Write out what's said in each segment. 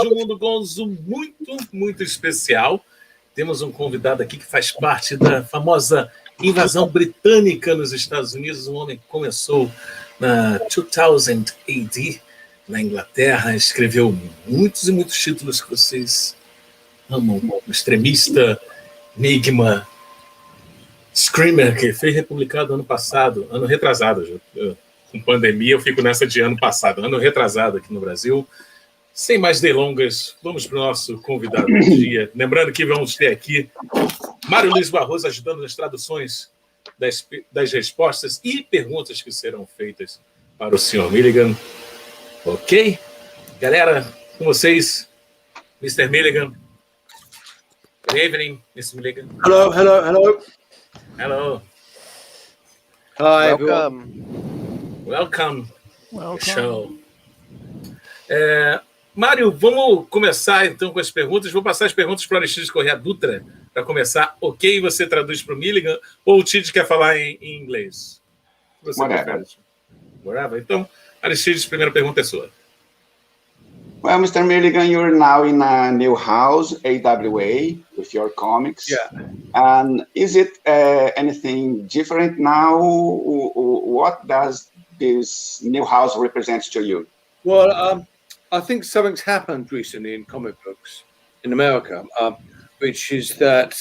de um Mundo Gonzo muito especial. Temos um convidado aqui que faz parte da famosa invasão britânica nos Estados Unidos. Um homem que começou na 2000 AD, na Inglaterra, escreveu muitos e muitos títulos que vocês amam. O extremista, Enigma, Screamer, que foi republicado ano retrasado. Com pandemia, eu fico nessa de ano passado, ano retrasado aqui no Brasil. Sem mais delongas, vamos para o nosso convidado do dia. Lembrando que vamos ter aqui Mário Luiz Barroso ajudando nas traduções das respostas e perguntas que serão feitas para o Sr. Milligan. Ok? Galera, com vocês, Mr. Milligan. Good evening, Mr. Milligan. Hello. Hello. Hi, Welcome to the show. Mário, vamos começar então com as perguntas. Vou passar as perguntas para o Aristides Corrêa Dutra para começar. Ok, você traduz para o Milligan ou o Tid quer falar em inglês? Você Whatever. Então, Aristides, primeira pergunta é sua. Well, Mr. Milligan, you're now in a new house, AWA, with your comics. Yeah. And is it anything different now? What does this new house represent to you? Well, I think something's happened recently in comic books in America, which is that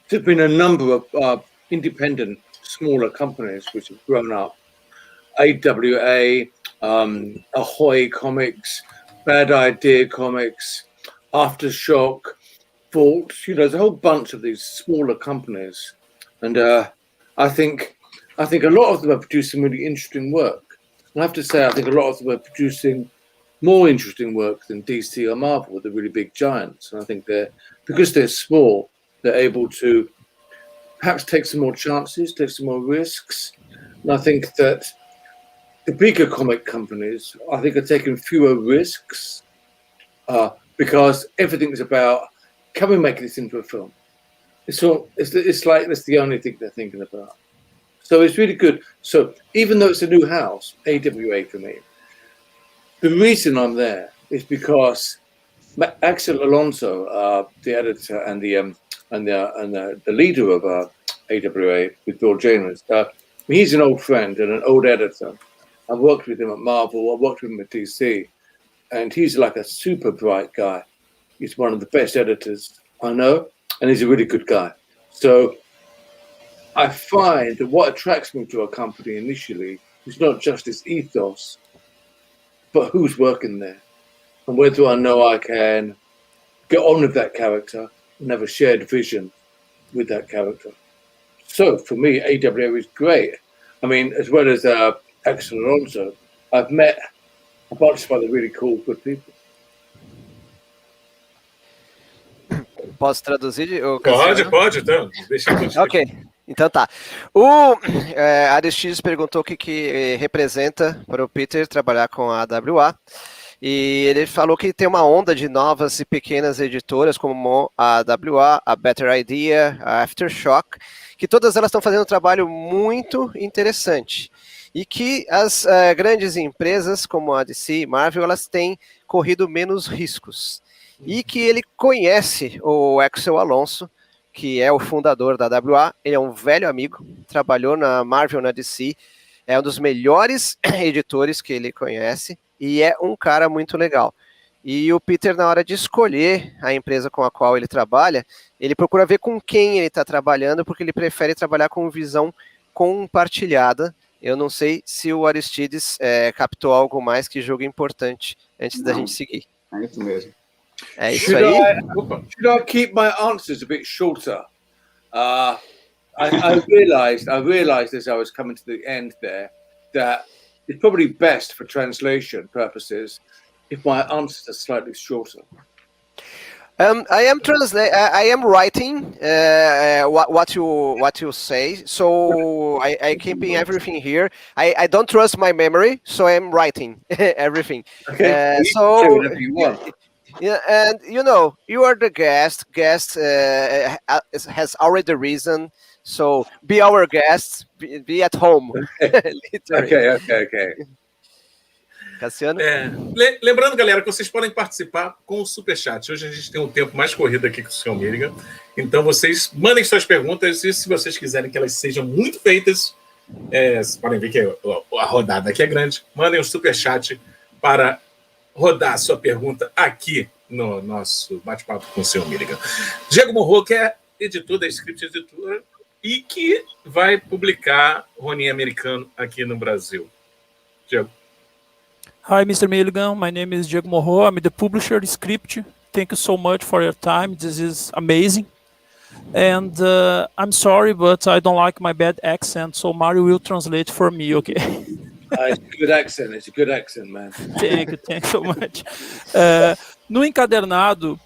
there's been a number of independent, smaller companies which have grown up. AWA, Ahoy Comics, Bad Idea Comics, Aftershock, Foto, there's a whole bunch of these smaller companies. And I think a lot of them are producing really interesting work. And I have to say, I think a lot of them are producing more interesting work than DC or Marvel, the really big giants. And I think because they're small, they're able to perhaps take some more chances, take some more risks. And I think that the bigger comic companies, I think, are taking fewer risks because everything is about, can we make this into a film? It's like that's the only thing they're thinking about. So it's really good. So even though it's a new house, AWA for me, the reason I'm there is because Axel Alonso, the editor and the leader of AWA with Bill Janus, he's an old friend and an old editor. I've worked with him at Marvel, I've worked with him at DC, and he's like a super bright guy. He's one of the best editors I know, and he's a really good guy. So I find that what attracts me to a company initially is not just its ethos, but who's working there, and whether I know I can get on with that character and have a shared vision with that character. So for me, AWA is great. I mean, as well as Axel Alonso, I've met a bunch of other really cool, good people. Posso traduzir? Pode, então. Deixa eu Ok, então tá. O Aristides perguntou o que representa para o Peter trabalhar com a AWA. E ele falou que tem uma onda de novas e pequenas editoras como a AWA, a Better Idea, a Aftershock, que todas elas estão fazendo um trabalho muito interessante. E que as grandes empresas como a DC e Marvel, elas têm corrido menos riscos. E que ele conhece o Axel Alonso, que é o fundador da AWA, ele é um velho amigo, trabalhou na Marvel, na DC, é um dos melhores editores que ele conhece, e é um cara muito legal. E o Peter, na hora de escolher a empresa com a qual ele trabalha, ele procura ver com quem ele está trabalhando, porque ele prefere trabalhar com visão compartilhada. Eu não sei se o Aristides captou algo mais que jogo importante antes da gente seguir. É isso mesmo. É isso aí. Should I keep my answers a bit shorter? I realized as I was coming to the end there that it's probably best for translation purposes if my answers are slightly shorter. I am writing what you say, so I keeping everything here. I don't trust my memory, so I'm writing everything. Okay. Yeah, and you are the guest. Guest has already risen, so be our guest. Be at home. Okay. Cassiano? Lembrando, galera, que vocês podem participar com o Superchat. Hoje a gente tem um tempo mais corrido aqui com o senhor Milligan. Então, vocês mandem suas perguntas e se vocês quiserem que elas sejam muito feitas, vocês podem ver que a rodada aqui é grande. Mandem um Superchat para rodar a sua pergunta aqui no nosso bate-papo com o senhor Milligan. Diego Morro, que é editor da Script Editora e que vai publicar Ronin Americano aqui no Brasil. Diego. Hi, Mr. Milligan. My name is Diego Morro. I'm the publisher of Script. Thank you so much for your time. This is amazing. And I'm sorry, but I don't like my bad accent, so Mario will translate for me, okay? It's a good accent. It's a good accent, man. Thank you so much. No encadernado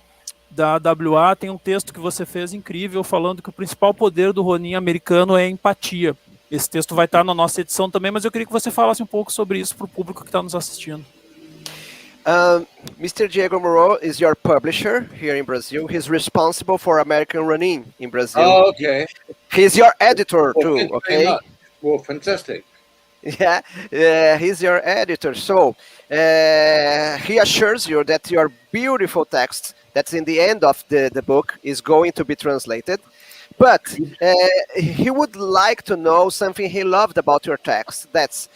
da AWA tem um texto que você fez incrível falando que o principal poder do Ronin americano é a empatia. Esse texto vai estar na nossa edição também, mas eu queria que você falasse um pouco sobre isso para o público que está nos assistindo. Mr. Diego Morro is your publisher here in Brazil. He's responsible for American Ronin in Brazil. Oh, okay. He's your editor too, okay? Well, fantastic. Yeah, he's your editor. So he assures you that your beautiful text that's in the end of the book is going to be translated. But he would like to know something he loved about your text. That's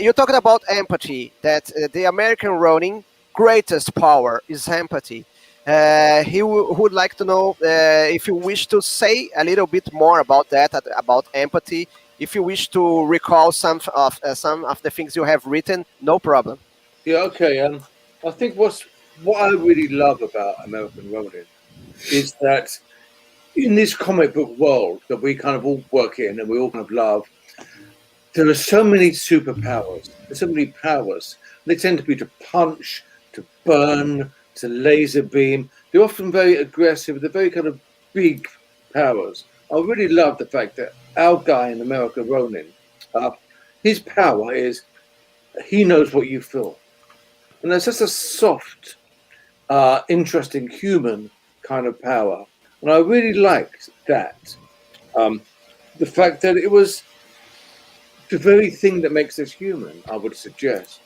you talked about empathy, that the American Ronin greatest power is empathy. He would like to know if you wish to say a little bit more about that, about empathy. If you wish to recall some of the things you have written, no problem. Yeah, okay. I think what I really love about American Ronin is that in this comic book world that we kind of all work in and we all kind of love, there are so many superpowers. There's so many powers. They tend to be to punch, to burn, to laser beam. They're often very aggressive. They're very kind of big powers. I really love the fact that our guy in America, Ronin, his power is he knows what you feel. And that's just a soft, interesting human kind of power. And I really liked that. The fact that it was the very thing that makes us human, I would suggest,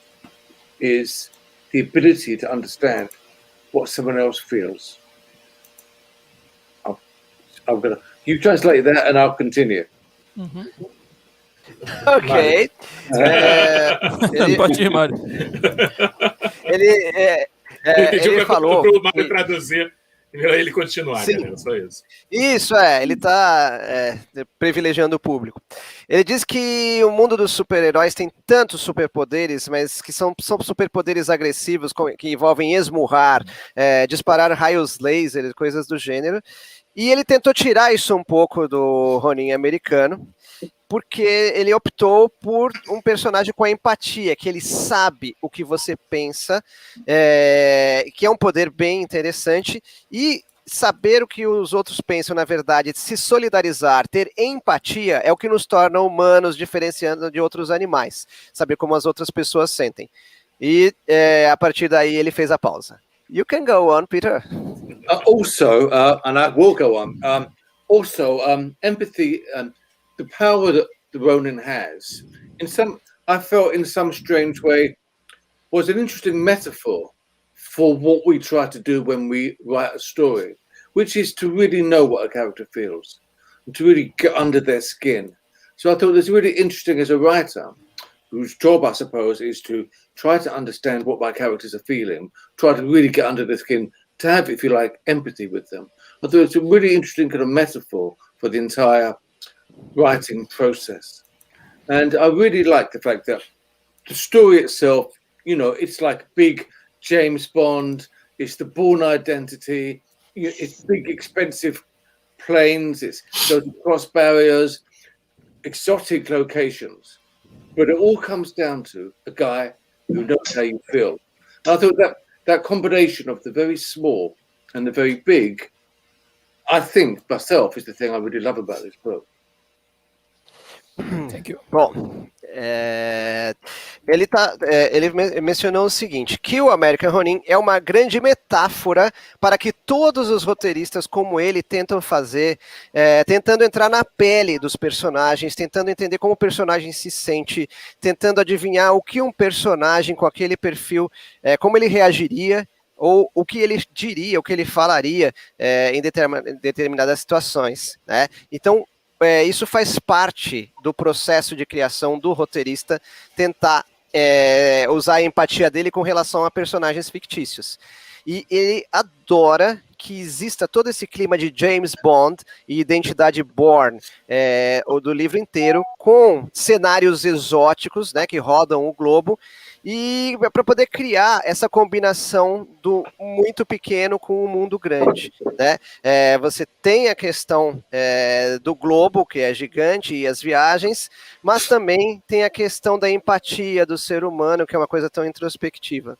is the ability to understand what someone else feels. You translate that and I'll continue. Uhum. Ok. Pode ir, Mário. Ele falou. Para o Mário traduzir e ele continuar, galera, só isso. Isso, ele está privilegiando o público. Ele diz que o mundo dos super-heróis tem tantos superpoderes, mas que são superpoderes agressivos, que envolvem esmurrar, disparar raios laser, coisas do gênero. E ele tentou tirar isso um pouco do Ronin americano, porque ele optou por um personagem com a empatia, que ele sabe o que você pensa, que é um poder bem interessante, e saber o que os outros pensam, na verdade, se solidarizar, ter empatia, é o que nos torna humanos, diferenciando de outros animais, saber como as outras pessoas sentem. E a partir daí ele fez a pausa. You can go on, Peter. And I will go on. Empathy, the power that the Ronin has, I felt in some strange way, was an interesting metaphor for what we try to do when we write a story, which is to really know what a character feels, and to really get under their skin. So I thought it's really interesting as a writer, whose job, I suppose, is to try to understand what my characters are feeling, try to really get under their skin, to have, if you like, empathy with them. I thought it's a really interesting kind of metaphor for the entire writing process. And I really like the fact that the story itself, it's like big James Bond, it's the Bourne Identity, it's big expensive planes, it's goes across barriers, exotic locations. But it all comes down to a guy who knows how you feel. And I thought that combination of the very small and the very big, I think myself, is the thing I really love about this book. Thank you. Bom, Ele mencionou o seguinte, que o American Ronin é uma grande metáfora para que todos os roteiristas como ele tentam fazer, tentando entrar na pele dos personagens, tentando entender como o personagem se sente, tentando adivinhar o que um personagem com aquele perfil, como ele reagiria, ou o que ele diria, o que ele falaria em determinadas situações, né? Então, isso faz parte do processo de criação do roteirista, tentar usar a empatia dele com relação a personagens fictícios. E ele adora que exista todo esse clima de James Bond e Identidade Bourne, do livro inteiro, com cenários exóticos, né, que rodam o globo, e para poder criar essa combinação do muito pequeno com o mundo grande, né? Você tem a questão do globo, que é gigante, e as viagens, mas também tem a questão da empatia do ser humano, que é uma coisa tão introspectiva.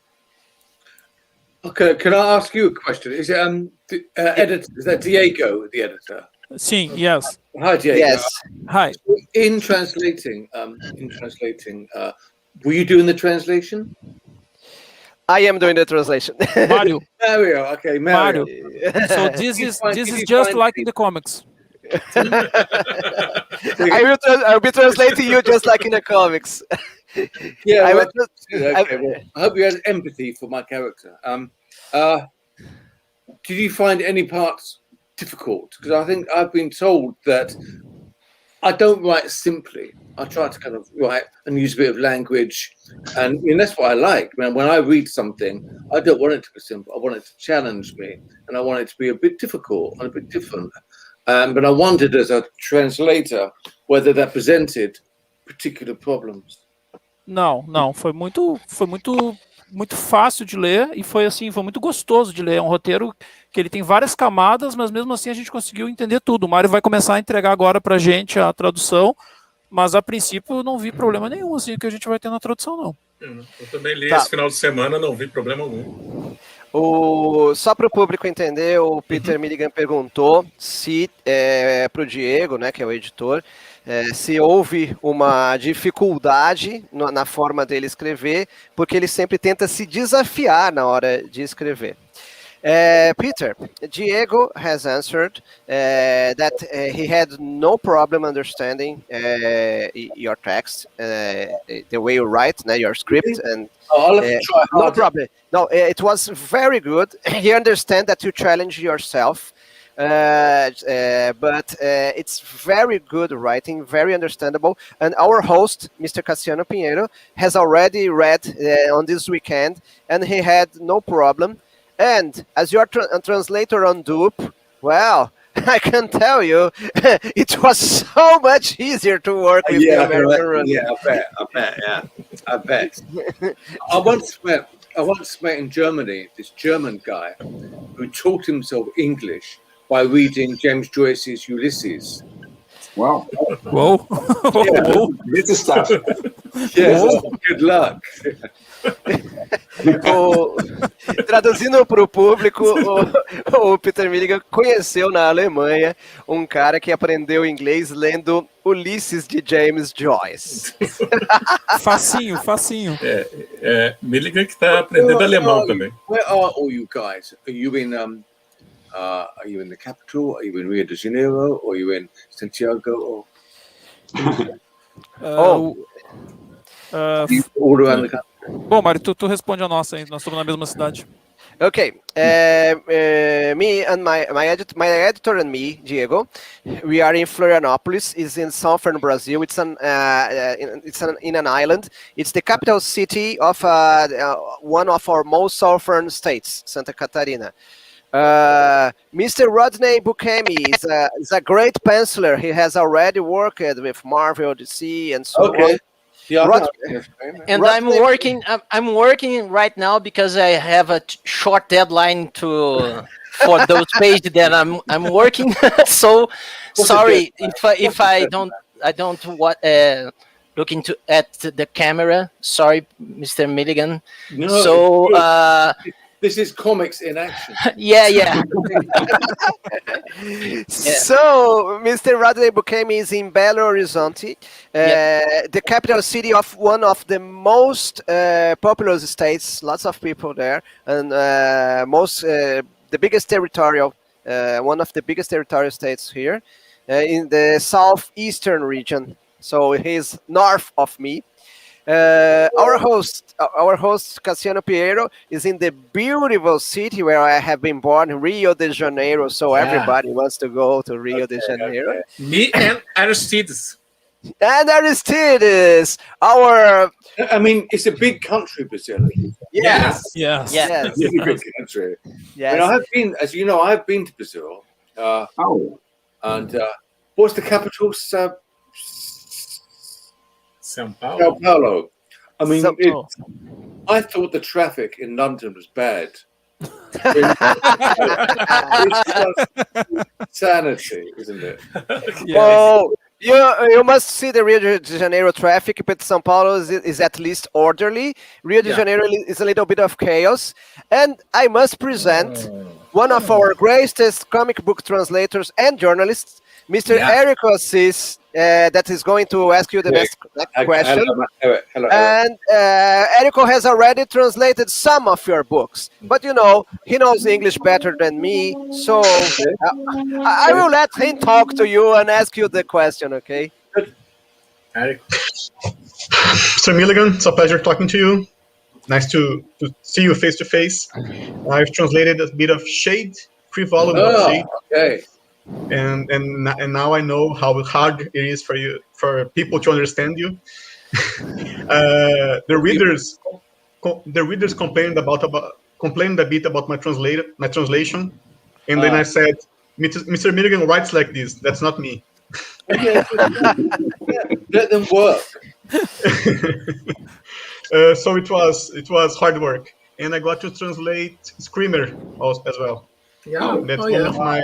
Okay, can I ask you a question? Is it editor? Is that Diego, the editor? Sim, yes. Hi, Diego. Yes. Hi. In translating, were you doing the translation? I am doing the translation. Mario. Mario. Okay, Mario. So this is just like in the comics. I'll be translating you just like in the comics. Yeah. I hope you had empathy for my character. Did you find any parts difficult? Because I think I've been told that I don't write simply. I try to kind of write and use a bit of language, and that's what I like. When I read something, I don't want it to be simple. I want it to challenge me, and I want it to be a bit difficult and a bit different. But I wondered, as a translator, whether that presented particular problems. Não, foi muito fácil de ler e foi muito gostoso de ler. É um roteiro que ele tem várias camadas, mas mesmo assim a gente conseguiu entender tudo. O Mário vai começar a entregar agora pra gente a tradução, mas a princípio eu não vi problema nenhum assim que a gente vai ter na tradução, não. Eu também li esse final de semana, não vi problema algum. Só para o público entender, o Peter Milligan perguntou se para o Diego, né, que é o editor, se houve uma dificuldade na forma dele escrever, porque ele sempre tenta se desafiar na hora de escrever. Peter, Diego has answered that he had no problem understanding your text, the way you write, your script, and no problem. No, it was very good. He understands that you challenge yourself, but it's very good writing, very understandable. And our host, Mr. Cassiano Pinheiro, has already read on this weekend, and he had no problem. And as your translator on Dupe, well, I can tell you, it was so much easier to work with the American Ronin. Yeah, I bet. I once met in Germany this German guy who taught himself English by reading James Joyce's Ulysses. Wow. Whoa. Yeah. This stuff. Yes, good luck. Traduzindo para o público, o Peter Milligan conheceu na Alemanha um cara que aprendeu inglês lendo Ulisses de James Joyce. Facinho. Milligan que está aprendendo alemão também. Where are all you guys? Are you in the capital? Are you in Rio de Janeiro? Or are you in Santiago? All around the country. Bom, Mário, tu responde a nossa, hein? Nós estamos na mesma cidade. Okay, me and my editor and me, Diego, we are in Florianópolis. It's in southern Brazil. It's in an island. It's the capital city of one of our most southern states, Santa Catarina. Mr. Rodney Bukemi is a great penciler. He has already worked with Marvel, DC, and so on. Yeah, and I'm working right now because I have a short deadline for those pages that I'm working. So sorry if I don't look at the camera. Sorry, Mr. Milligan. No, so This is comics in action. Yeah. So, Mr. Rodney Buchanan is in Belo Horizonte, the capital city of one of the most populous states. Lots of people there, and the biggest territorial, one of the biggest territorial states here, in the southeastern region. So he's north of me. Our host, Cassiano Piero, is in the beautiful city where I have been born, Rio de Janeiro. So everybody wants to go to Rio de Janeiro. Me and Aristides. And Aristides, our... I mean, it's a big country, Brazil. Yes. Yes. Yeah. It's a big country. Yes. And I have been, as you know, I've been to Brazil. And what's the capital? São Paulo. Sao Paulo. I mean, Sao Paulo. I thought the traffic in London was bad. It's just insanity, isn't it? Well, you must see the Rio de Janeiro traffic, but São Paulo is at least orderly. Rio de Janeiro is a little bit of chaos. And I must present one of our greatest comic book translators and journalists, Mr. Érico Assis, that is going to ask you the next question. Hello. And Érico has already translated some of your books, but you know, he knows English better than me, so I will let him talk to you and ask you the question, okay? Érico. Mr. Milligan, it's a pleasure talking to you. Nice to see you face to face. I've translated a bit of Shade, free volume of Shade. Okay. And now I know how hard it is for people to understand you. The readers complained a bit about my translation, and then I said, Mr. Milligan writes like this. That's not me. Let them work. So it was hard work, and I got to translate Screamer as well. That's one of my.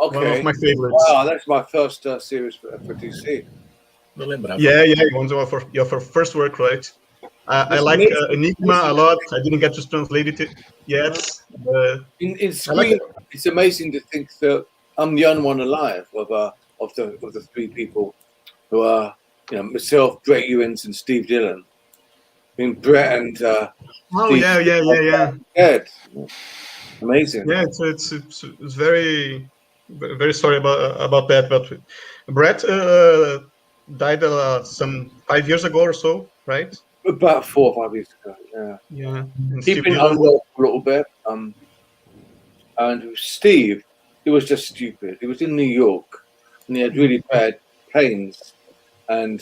Okay. One of my favorites. Wow, that's my first series for DC. Yeah, Gonzo, for your first work, right? I like Enigma a lot. I didn't get to translate it yet. In Scream, it's amazing to think that I'm the only one alive of the three people who are, myself, Brett Ewins, and Steve Dillon. I mean, Brett and Steve yeah. Dead. Amazing. Yeah, it's very sorry about that, but Brett died some 5 years ago or so, right? About 4 or 5 years ago. Yeah. He'd been unwell for a little bit. And Steve, he was just stupid. He was in New York, and he had really bad pains, and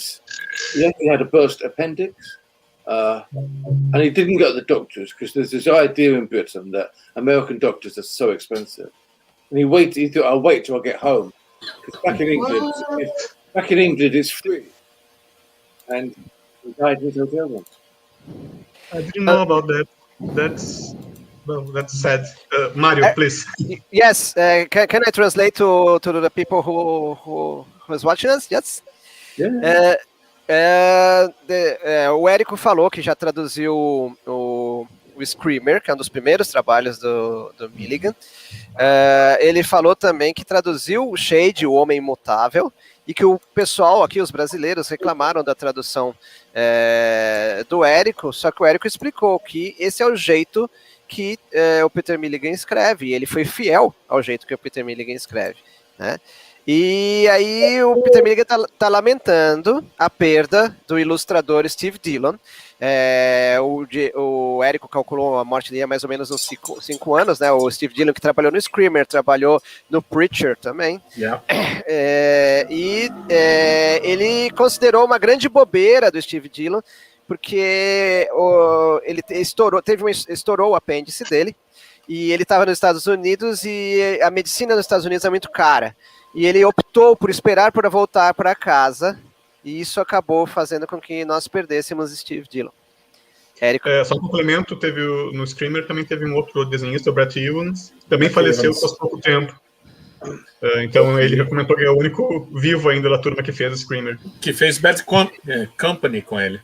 he actually had a burst appendix. And he didn't go to the doctors because there's this idea in Britain that American doctors are so expensive. And he thought, I'll wait till I get home. Because back in England, it's free. And he died in his hotel room. I didn't know about that. That's sad. Mario, please. Yes, can I translate to the people who is watching us? Yes. Yeah. O Érico falou que já traduziu o Screamer, que é um dos primeiros trabalhos do Milligan. Ele falou também que traduziu o Shade, o Homem Imutável, e que o pessoal aqui, os brasileiros, reclamaram da tradução do Érico, só que o Érico explicou que esse é o jeito que o Peter Milligan escreve, e ele foi fiel ao jeito que o Peter Milligan escreve, né? E aí o Peter Milligan tá lamentando a perda do ilustrador Steve Dillon. O Érico calculou a morte dele há mais ou menos uns 5 anos, né? O Steve Dillon, que trabalhou no Screamer, trabalhou no Preacher também. Yeah. Ele considerou uma grande bobeira do Steve Dillon, porque ele estourou o apêndice dele, e ele estava nos Estados Unidos, e a medicina nos Estados Unidos é muito cara. E ele optou por esperar para voltar para casa, e isso acabou fazendo com que nós perdêssemos Steve Dillon. Érico? Só um complemento, no Screamer também teve um outro desenhista, o Brett Ewins, que também faleceu faz pouco tempo. Então ele comentou que é o único vivo ainda da turma que fez o Screamer. Que fez Bad Company com ele.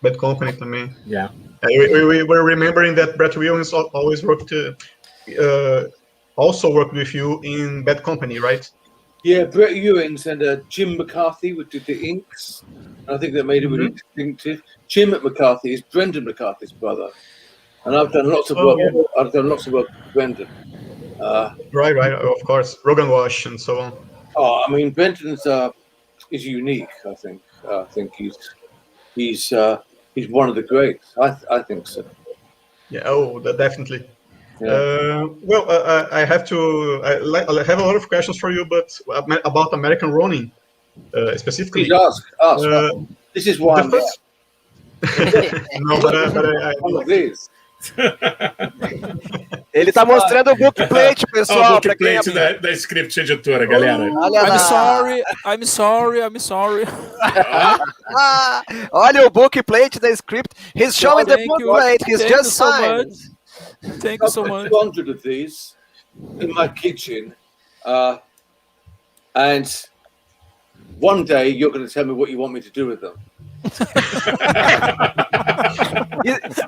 Bad Company também. Yeah. We were remembering that Brett Williams always also worked with you in Bad Company, right? Yeah, Brett Ewins and Jim McCarthy would do the inks. I think that made it really distinctive. Jim McCarthy is Brendan McCarthy's brother, and I've done lots of work. I've done lots of work with Brendan. Right, of course, Rogan Wash and so on. Oh, I mean, Brendan's is unique. I think he's one of the greats. I think so. Yeah, definitely. Yeah. I have I have a lot of questions for you, but about American Ronin specifically. Please ask. This is why I'm first... No, but please. Ele tá mostrando o bookplate, pessoal. O bookplate da Script Editora, galera. I'm sorry. Olha o bookplate da Script. He's showing the bookplate. He's just signed. Thank you so much. 200 of these in my kitchen, and one day you're going to tell me what you want me to do with them.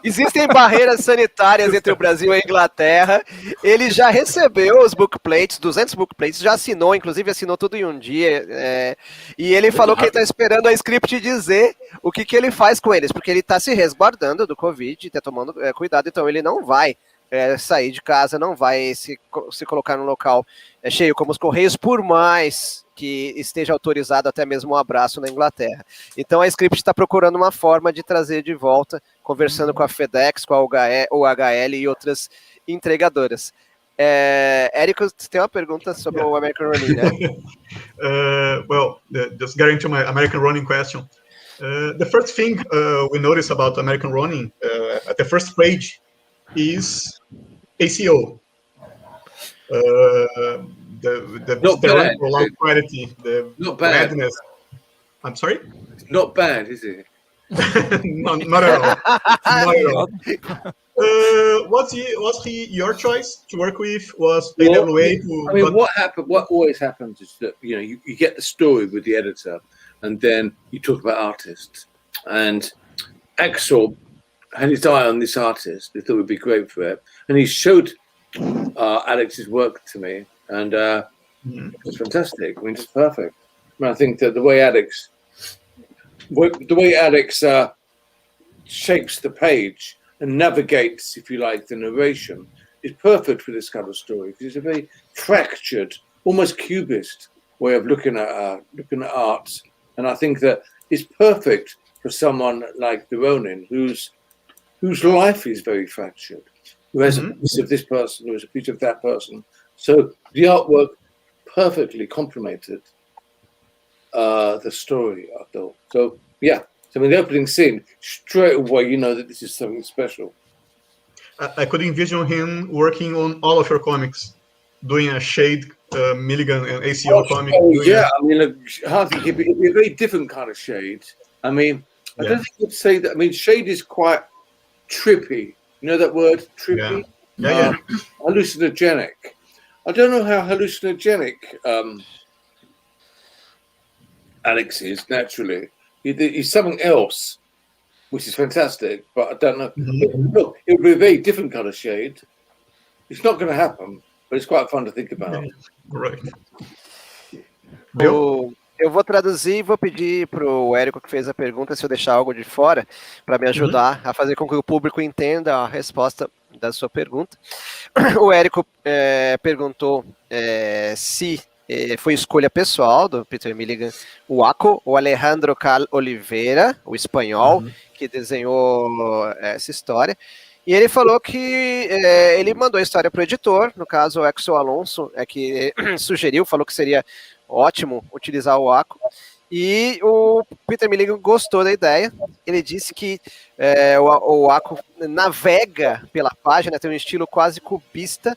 Existem barreiras sanitárias entre o Brasil e a Inglaterra. Ele já recebeu os bookplates, 200 bookplates, já assinou, inclusive assinou tudo em um dia. E ele falou que ele está esperando a Script dizer o que ele faz com eles, porque ele está se resguardando do Covid, está tomando cuidado, então ele não vai sair de casa, não vai se colocar num local cheio como os Correios, por mais que esteja autorizado até mesmo um abraço na Inglaterra. Então a Script está procurando uma forma de trazer de volta, conversando com a FedEx, com a UHL e outras entregadoras. Érico, você tem uma pergunta sobre o American Ronin, né? Just getting to my American Ronin question. The first thing we notice about American Ronin at the first page is ACO. The prolonged quality, the badness. I'm sorry? Not bad, is it? No, not at all. Not at all. Was your choice to work with? Was AWA? What happened? What always happens is that you get the story with the editor, and then you talk about artists. And Axel had his eye on this artist. He thought it would be great for it, and he showed Alex's work to me, and it was fantastic. I mean, it's perfect. I think that the way Alex shapes the page and navigates, if you like, the narration is perfect for this kind of story, because it's a very fractured, almost cubist way of looking at art, and I think that it's perfect for someone like the Ronin, whose life is very fractured, who has a piece of this person, who has a piece of that person. So the artwork perfectly complemented the story, I thought. So yeah, so in the opening scene, straight away you know that this is something special. I could envision him working on all of your comics, doing a shade Milligan and ACO comic. Oh yeah, I mean, I think it'd be a very different kind of shade. I mean, I don't think you'd say that. I mean, shade is quite trippy. You know that word, trippy? Yeah. Hallucinogenic. I don't know how hallucinogenic Alex is naturally. He's something else, which is fantastic, but I don't know. Look, it would be a very different kind of shade. It's not going to happen, but it's quite fun to think about. Right. Eu vou traduzir e vou pedir para o Érico, que fez a pergunta, se eu deixar algo de fora, para me ajudar a fazer com que o público entenda a resposta da sua pergunta. O Érico perguntou se foi escolha pessoal do Peter Milligan, o Aco, o Alejandro Cal Oliveira, o espanhol, que desenhou essa história. E ele falou que ele mandou a história para o editor, no caso o Axel Alonso, que sugeriu, falou que seria ótimo utilizar o Aco, e o Peter Milligan gostou da ideia. Ele disse que o Aco navega pela página, tem um estilo quase cubista,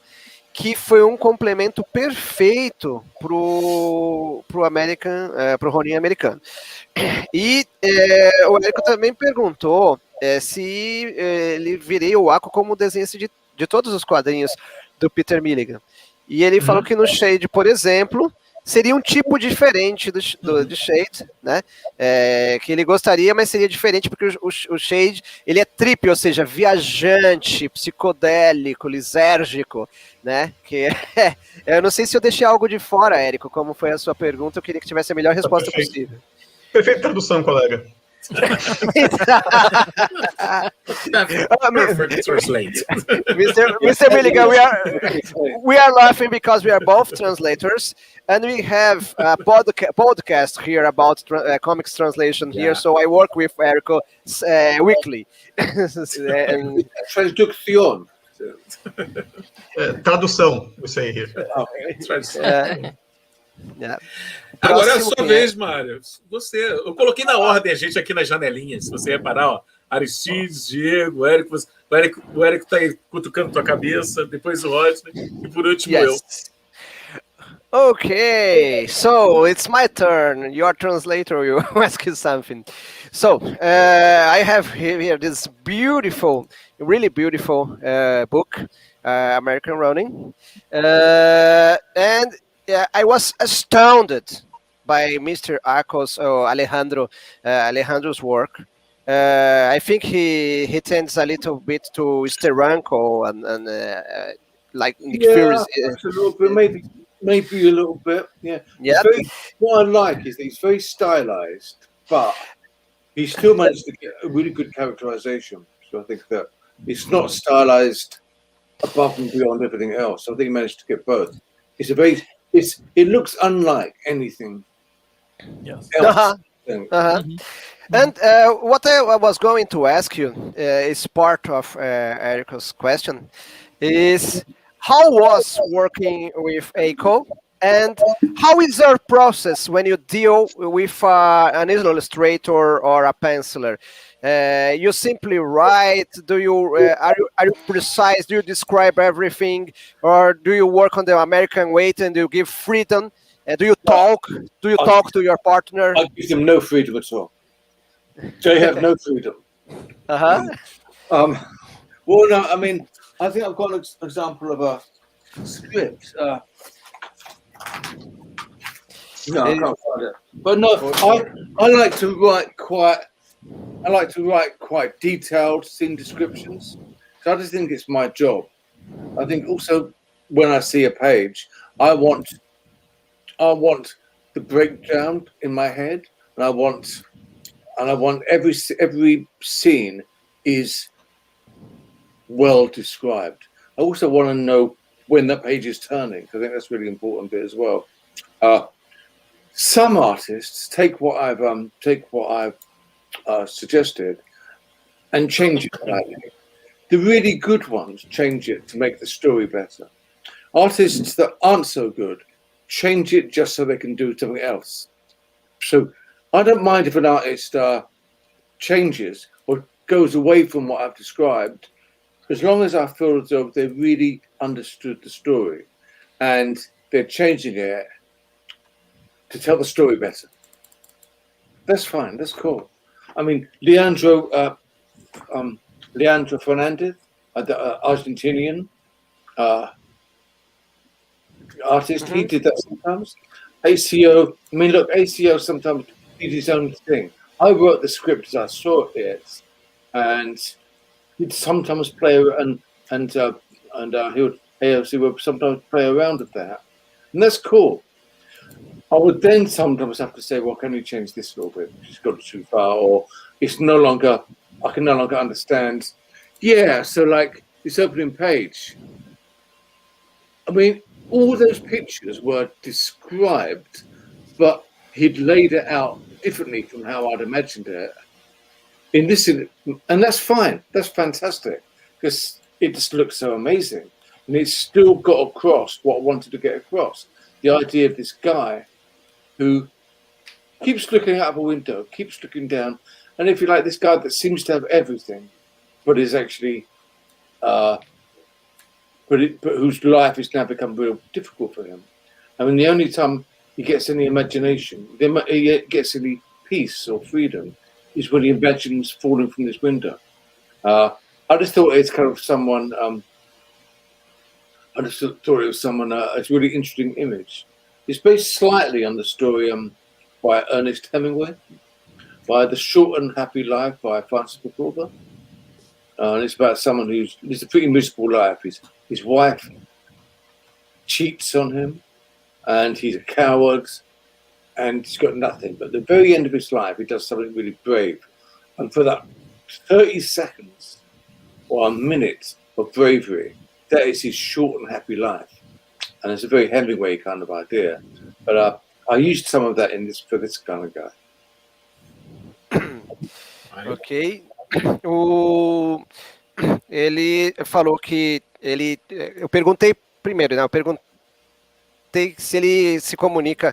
que foi um complemento perfeito pro Ronin americano. E o Érico também perguntou se ele viria o Aco como desenhista de todos os quadrinhos do Peter Milligan. E ele falou que no Shade, por exemplo, seria um tipo diferente de shade, né? Que ele gostaria, mas seria diferente porque o shade ele é trip, ou seja, viajante, psicodélico, lisérgico, né? Eu não sei se eu deixei algo de fora, Érico, como foi a sua pergunta, eu queria que tivesse a melhor resposta possível. Perfeita tradução, colega. Perfect translate. Mr. Milligan, we are laughing because we are both translators, and we have a podcast here about comics translation here. So I work with Erico weekly. Traduction. Tradução, we say here. Agora é a sua vez, Mário. Eu coloquei na ordem a gente aqui nas janelinhas. Se você reparar, ó, Aristides, Diego, Érico, o Érico tá aí cutucando tua cabeça, depois o Rodney, e por último eu. Okay, so it's my turn. Your translator, you ask you something. So I have here this beautiful, really beautiful book, American Ronin, and I was astounded by Mr. Alejandro's work. I think he tends a little bit to Steranko and like Nick Fury's. Maybe a little bit, yeah. What I like is that he's very stylized, but he still managed to get a really good characterization. So I think that it's not stylized above and beyond everything else. I think he managed to get both. It looks unlike anything else. And what I was going to ask you is part of Erica's question is how was working with ACO, and how is your process when you deal with an illustrator or a penciler? You simply write? Do you are you precise? Do you describe everything, or do you work on the American way and you give freedom? Do you talk? Do you talk to your partner? I give them no freedom at all. They have no freedom. Well, no, I mean, I think I've got an example of a script. No, I can't find it. But no, I like to write quite detailed scene descriptions. So I just think it's my job. I think also when I see a page, I want the breakdown in my head, and I want every scene is well described. I also want to know when that page is turning. I think that's a really important bit as well. Some artists take what I've suggested and change it slightly. The really good ones change it to make the story better. Artists that aren't so good change it just so they can do something else. So I don't mind if an artist changes or goes away from what I've described, as long as I feel as though they really understood the story and they're changing it to tell the story better. That's fine. That's cool. I mean, Leandro Fernandez, the Argentinian artist, he did that sometimes. ACO, I mean, look, ACO sometimes did his own thing. I wrote the script as I saw it, and he'd sometimes play and AOC would sometimes play around with that, and that's cool. I would then sometimes have to say, well, can you change this a little bit? It's gone too far, or it's no longer. I can no longer understand. Yeah, so like this opening page. I mean, all those pictures were described, but he'd laid it out differently from how I'd imagined it. And that's fine. That's fantastic because it just looks so amazing, and it's still got across what I wanted to get across. The idea of this guy who keeps looking out of a window, keeps looking down, and if you like, this guy that seems to have everything, but is actually, but whose life has now become real difficult for him. I mean, the only time he gets any imagination, he gets any peace or freedom, is when he imagines falling from this window. I just thought it's kind of someone. It's a really interesting image. It's based slightly on the story by Ernest Hemingway, by The Short and Happy Life by Francis Fukuyama. And it's about someone who's a pretty miserable life. His wife cheats on him, and he's a coward, and he's got nothing. But at the very end of his life, he does something really brave. And for that 30 seconds or a minute of bravery, that is his short and happy life. And it's a very Hemingway kind of idea. But I used some of that for this kind of guy. Ok. Ele falou que eu perguntei primeiro, né? Eu perguntei se ele se comunica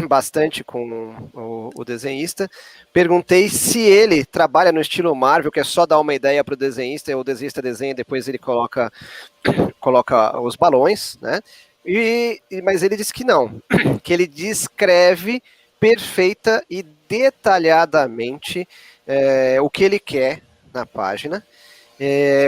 bastante com o desenhista. Perguntei se ele trabalha no estilo Marvel, que é só dar uma ideia para o desenhista, e o desenhista desenha e depois ele coloca os balões, né? Mas ele disse que não, que ele descreve perfeita e detalhadamente o que ele quer na página,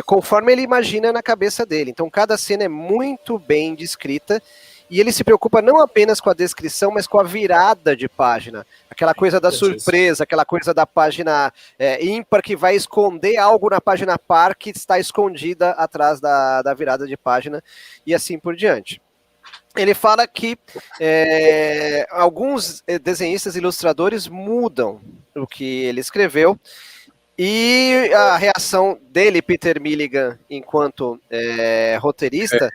conforme ele imagina na cabeça dele. Então cada cena é muito bem descrita, e ele se preocupa não apenas com a descrição, mas com a virada de página, aquela coisa da surpresa, aquela coisa da página ímpar que vai esconder algo na página par que está escondida atrás da virada de página, e assim por diante. Ele fala que alguns desenhistas e ilustradores mudam o que ele escreveu, e a reação dele, Peter Milligan, enquanto roteirista,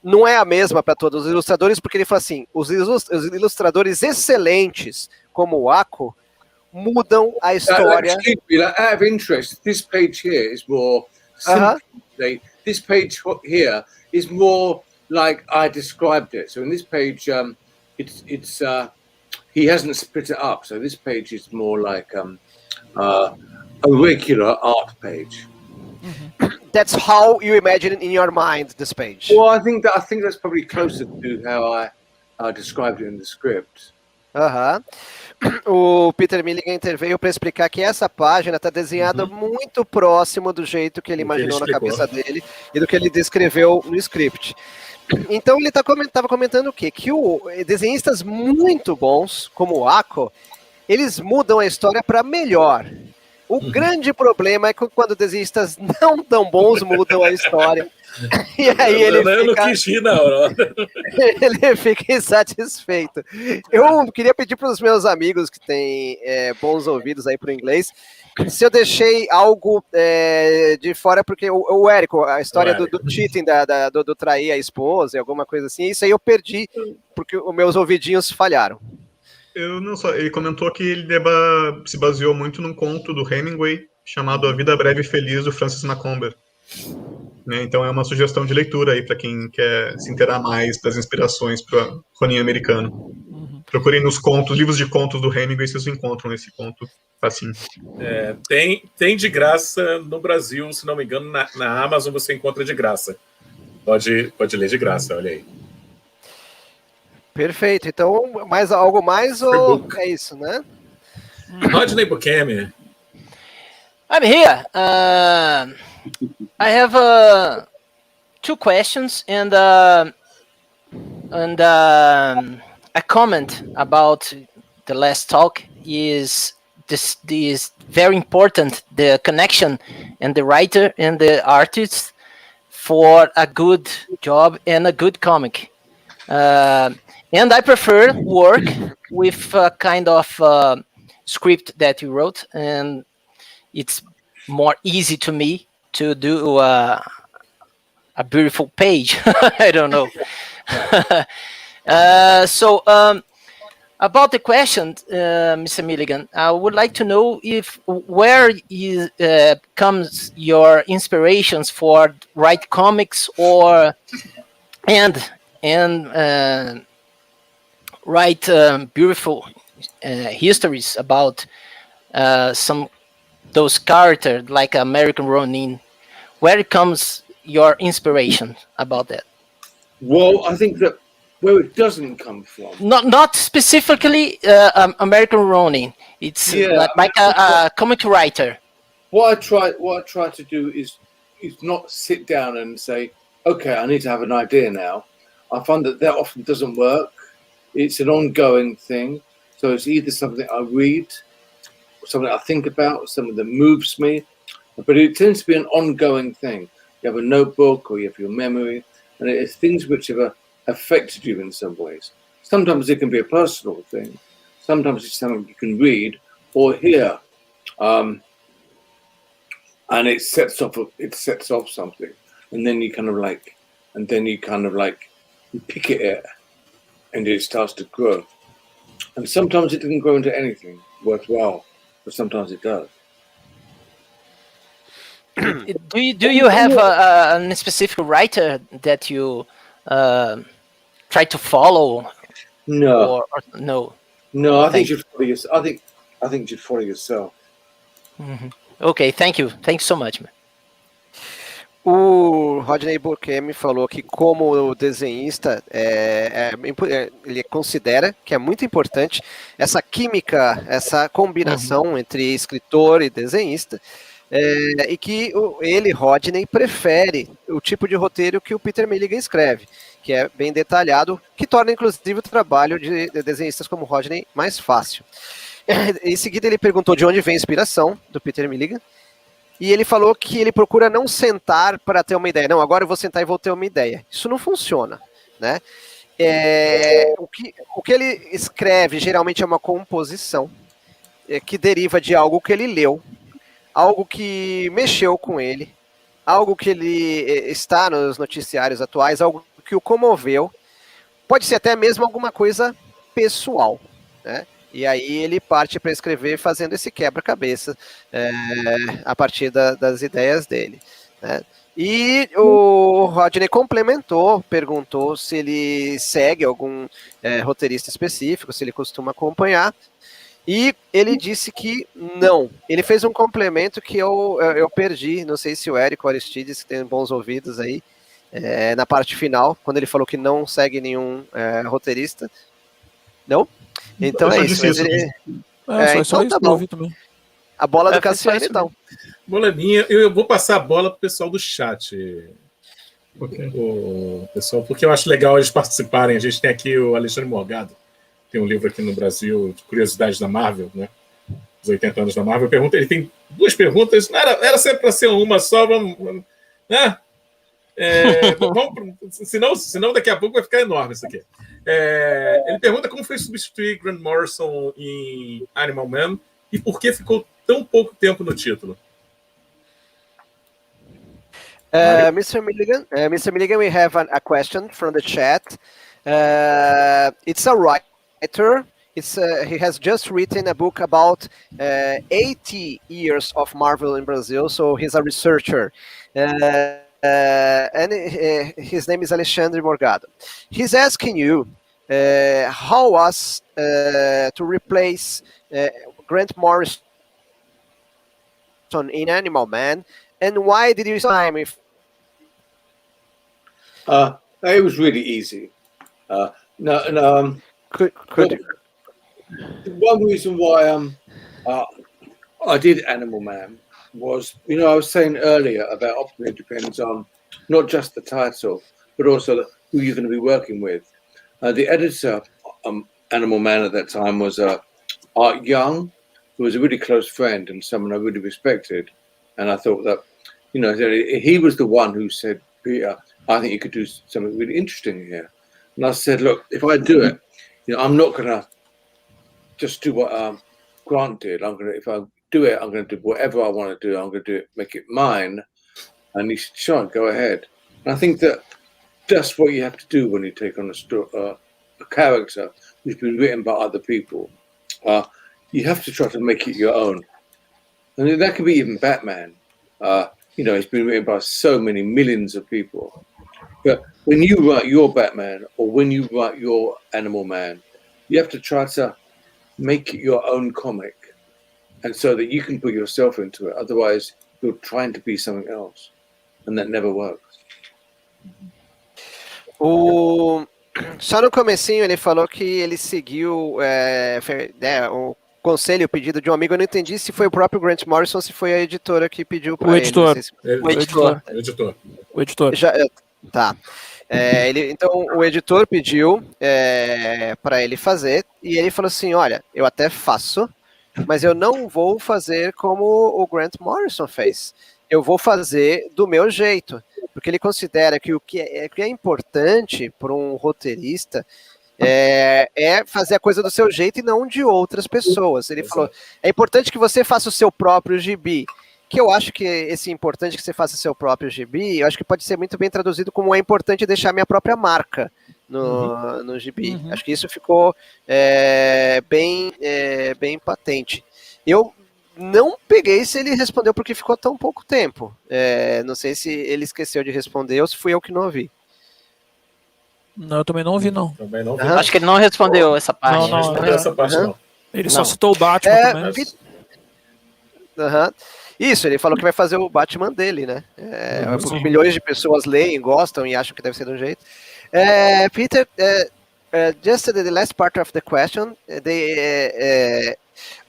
não é a mesma para todos os ilustradores, porque ele fala assim, os ilustradores excelentes, como o Ako, mudam a história. Excuse me, out of interest, this page here is more simple. This page here is more like I described it. So in this page, it's he hasn't split it up. So this page is more like a regular art page. That's how you imagine it in your mind, this page. Well, I think that's probably closer to how I described it in the script. O Peter Milligan interveio para explicar que essa página está desenhada muito próximo do jeito que ele imaginou na cabeça dele e do que ele descreveu no script. Então ele estava comentando o quê? Que desenhistas muito bons, como o Ako, eles mudam a história para melhor. O grande problema é que quando desenhistas não tão bons mudam a história. E aí ele ele fica insatisfeito. Eu queria pedir para os meus amigos que têm bons ouvidos aí para o inglês, se eu deixei algo de fora, porque o Érico, a história do cheating, do trair a esposa, alguma coisa assim, isso aí eu perdi, porque os meus ouvidinhos falharam. Eu não só, ele comentou que ele se baseou muito num conto do Hemingway, chamado A Vida Breve e Feliz, do Francis Macomber. Né? Então é uma sugestão de leitura aí para quem quer se inteirar mais das inspirações para o Ronin americano. Procurem nos livros de contos do Hemingway, vocês encontram esse conto facinho. Tem de graça no Brasil, se não me engano, na Amazon você encontra de graça. Pode ler de graça, olha aí. Perfeito. Então, algo mais ou é isso, né? Rodney Buchanan. I'm here. I have two questions and a comment about the last talk. Is this very important, the connection and the writer and the artist for a good job and a good comic. And I prefer work with a kind of script that you wrote, and it's more easy to me to do a beautiful page. I don't know. So about the question, Mr. Milligan, I would like to know where comes your inspirations for write comics and write beautiful histories about those characters like American Ronin. Where comes your inspiration about that? Well, I think that where it doesn't come from. Not specifically American Ronin. It's like a comic writer. What I try to do is not sit down and say, okay, I need to have an idea now. I find that often doesn't work. it's an ongoing thing. So it's either something I read, or something I think about, or something that moves me. But it tends to be an ongoing thing. You have a notebook or you have your memory, and it's things which have affected you in some ways. Sometimes it can be a personal thing. Sometimes it's something you can read or hear. And it sets off something. And then you kind of like, you pick it up and it starts to grow. And sometimes it doesn't grow into anything worthwhile, but sometimes it does. Do you have a specific writer that you try to follow? No, or no. No, I think you should follow yourself. I think you should follow yourself. Mm-hmm. Okay, thank you. Thanks so much, man. O Rodney Burkemi falou que, como desenhista, ele considera que é muito importante essa química, essa combinação entre escritor e desenhista, e que ele, Rodney, prefere o tipo de roteiro que o Peter Milligan escreve, que é bem detalhado, que torna, inclusive, o trabalho de desenhistas como Rodney mais fácil. Em seguida, ele perguntou de onde vem a inspiração do Peter Milligan, e ele falou que ele procura não sentar para ter uma ideia. Não, agora eu vou sentar e vou ter uma ideia. Isso não funciona, né? O que ele escreve geralmente é uma composição que deriva de algo que ele leu, algo que mexeu com ele, algo que ele está nos noticiários atuais, algo que o comoveu. Pode ser até mesmo alguma coisa pessoal, né? E aí ele parte para escrever fazendo esse quebra-cabeça a partir das ideias dele, né? E o Rodney complementou, perguntou se ele segue algum roteirista específico, se ele costuma acompanhar, e ele disse que não. Ele fez um complemento que eu perdi, não sei se o Érico Aristides, que tem bons ouvidos aí, na parte final, quando ele falou que não segue nenhum roteirista. Não? Então é isso. Só então isso tá bom. também. A bola do Cassiano, então. Bola minha, eu vou passar a bola pro pessoal do chat. Pessoal, porque eu acho legal eles participarem. A gente tem aqui o Alexandre Morgado, tem um livro aqui no Brasil de curiosidades da Marvel, né? Os 80 anos da Marvel. Ele tem duas perguntas. Era sempre para ser uma só, vamos, né? Senão daqui a pouco vai ficar enorme isso aqui. Ele pergunta como foi substituir Grant Morrison em Animal Man e por que ficou tão pouco tempo no título. Mr. Milligan, we have a question from the chat. It's a writer. He has just written a book about 80 years of Marvel in Brazil, so he's a researcher. And his name is Alexandre Morgado. He's asking you how was to replace Grant Morrison in Animal Man, and why did you time if? It was really easy. One reason why I did Animal Man was, I was saying earlier about often it depends on not just the title, but also who you're going to be working with. The editor, Animal Man at that time was Art Young, who was a really close friend and someone I really respected. And I thought that, he was the one who said, Peter, I think you could do something really interesting here. And I said, look, if I do it, I'm not going to just do what Grant did. If I do it, I'm going to do whatever I want to do. I'm going to do it, make it mine. And he said, sure, go ahead. And I think that that's what you have to do when you take on a character who's been written by other people. You have to try to make it your own. And that could be even Batman. It's been written by so many millions of people. But when you write your Batman or when you write your Animal Man, you have to try to make it your own comic. And so that you can put yourself into it. Otherwise, you're trying to be something else. And that never works. Só no comecinho ele falou que ele seguiu o conselho, o pedido de um amigo. Eu não entendi se foi o próprio Grant Morrison ou se foi a editora que pediu para ele. O editor. Tá. Então o editor pediu para ele fazer, e ele falou assim, olha, eu até faço, mas eu não vou fazer como o Grant Morrison fez. Eu vou fazer do meu jeito, porque ele considera que o que é importante para um roteirista é fazer a coisa do seu jeito e não de outras pessoas. Ele falou, é importante que você faça o seu próprio gibi, que eu acho que esse importante que você faça o seu próprio gibi, eu acho que pode ser muito bem traduzido como é importante deixar minha própria marca no gibi. Acho que isso ficou bem patente. Eu não peguei se ele respondeu porque ficou tão pouco tempo. Não sei se ele esqueceu de responder ou se fui eu que não ouvi. Não, eu também não ouvi, não. Também não. Acho que ele não respondeu essa parte. Não, Essa parte não. Ele só citou o Batman também. Isso, ele falou que vai fazer o Batman dele, né? Porque milhões de pessoas leem, gostam e acham que deve ser de um jeito. Peter, just the last part of the question,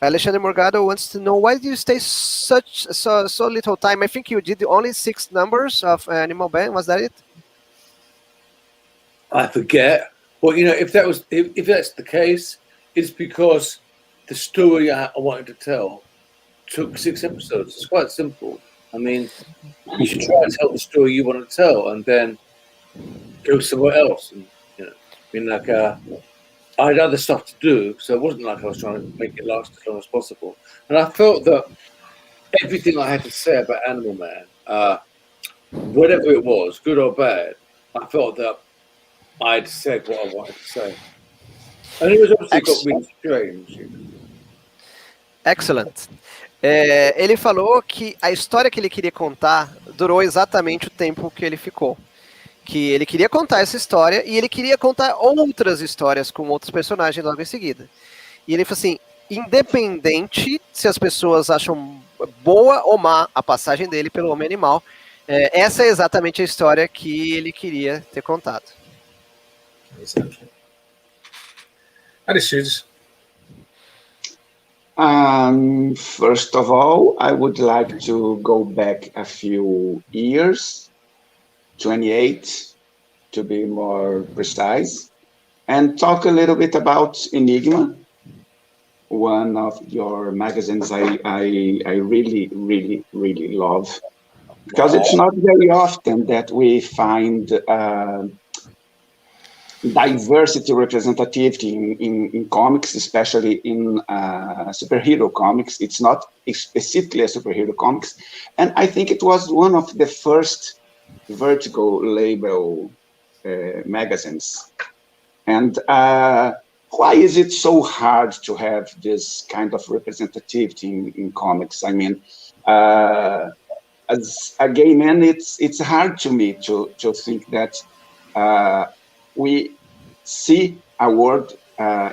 Alexandre Morgado wants to know why do you stay so little time? I think you did only 6 numbers of Animal Band. Was that it? I forget. Well, if that's the case, it's because the story I wanted to tell took 6 episodes. It's quite simple. I mean, you should try and tell the story you want to tell, and then go somewhere else. And I had other stuff to do, so it wasn't like I was trying to make it last as long as possible. And I felt that everything I had to say about Animal Man, whatever it was, good or bad, I felt that I'd said what I wanted to say. And it was obviously got really strange. Excellent. Ele falou que a história que ele queria contar durou exatamente o tempo que ele ficou. Que ele queria contar essa história e ele queria contar outras histórias com outros personagens logo em seguida. E ele falou assim, independente se as pessoas acham boa ou má a passagem dele pelo Homem Animal, essa é exatamente a história que ele queria ter contado. Aristides. First of all, I would like to go back a few years, 28 to be more precise, and talk a little bit about Enigma, one of your magazines I really, really, really love, because it's not very often that we find diversity representativity in comics, especially in superhero comics. It's not specifically a superhero comics. And I think it was one of the first Vertigo label magazines. And why is it so hard to have this kind of representativity in comics? I mean, as a gay man, it's hard to me to think that we see a world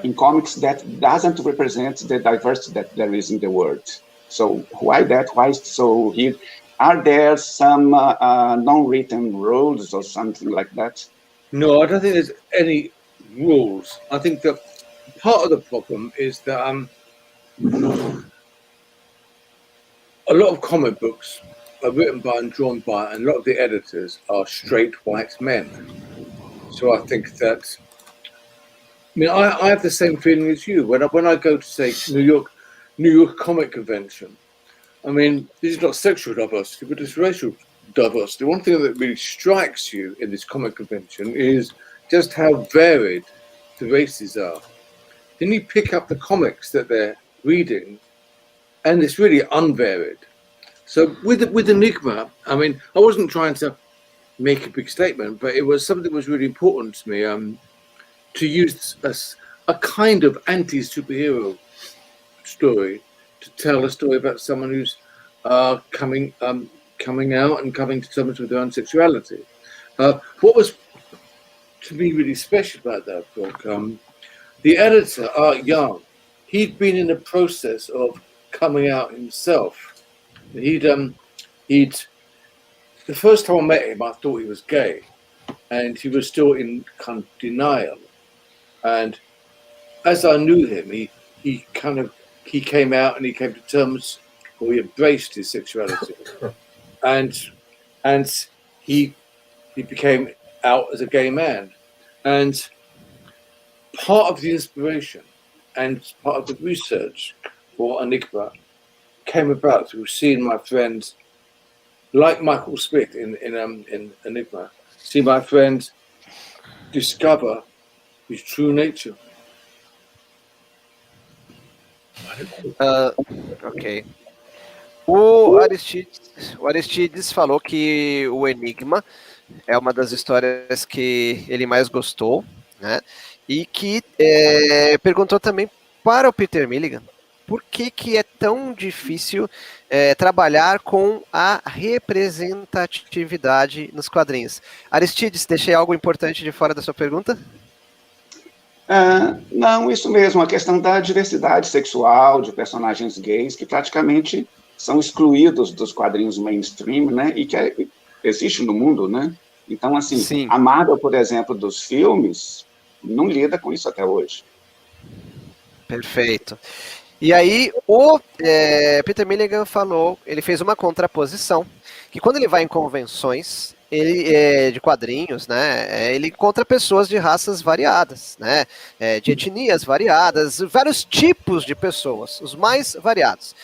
in comics that doesn't represent the diversity that there is in the world. So why that? Why so here? Are there some non-written rules or something like that? No, I don't think there's any rules. I think that part of the problem is that a lot of comic books are written by and drawn by, and a lot of the editors are straight white men. So I think that, I have the same feeling as you. When I go to, say, New York Comic Convention, this is not sexual diversity, but it's racial diversity. One thing that really strikes you in this comic convention is just how varied the races are. Then you pick up the comics that they're reading, and it's really unvaried. So with Enigma, I wasn't trying to make a big statement, but it was something that was really important to me, to use a kind of anti-superhero story to tell a story about someone who's coming out and coming to terms with their own sexuality. What was to me really special about that book, the editor, Art Young, he'd been in the process of coming out himself. The first time I met him, I thought he was gay, and he was still in kind of denial. And as I knew him, he came out and he came to terms, or he embraced his sexuality, and he became out as a gay man. And part of the inspiration and part of the research for Enigma came about through seeing my friends, like Michael Smith in Enigma, see my friends discover his true nature. Ok. O Aristides falou que o Enigma é uma das histórias que ele mais gostou, né? E que perguntou também para o Peter Milligan por que é tão difícil trabalhar com a representatividade nos quadrinhos. Aristides, deixei algo importante de fora da sua pergunta? Não, isso mesmo, a questão da diversidade sexual de personagens gays que praticamente são excluídos dos quadrinhos mainstream, né, e que existe no mundo, né? Então, assim, Sim. a Marvel, por exemplo, dos filmes, não lida com isso até hoje. Perfeito. E aí, o Peter Milligan falou, ele fez uma contraposição, que quando ele vai em convenções de quadrinhos, né, ele encontra pessoas de raças variadas, né, de etnias variadas, vários tipos de pessoas, os mais variados.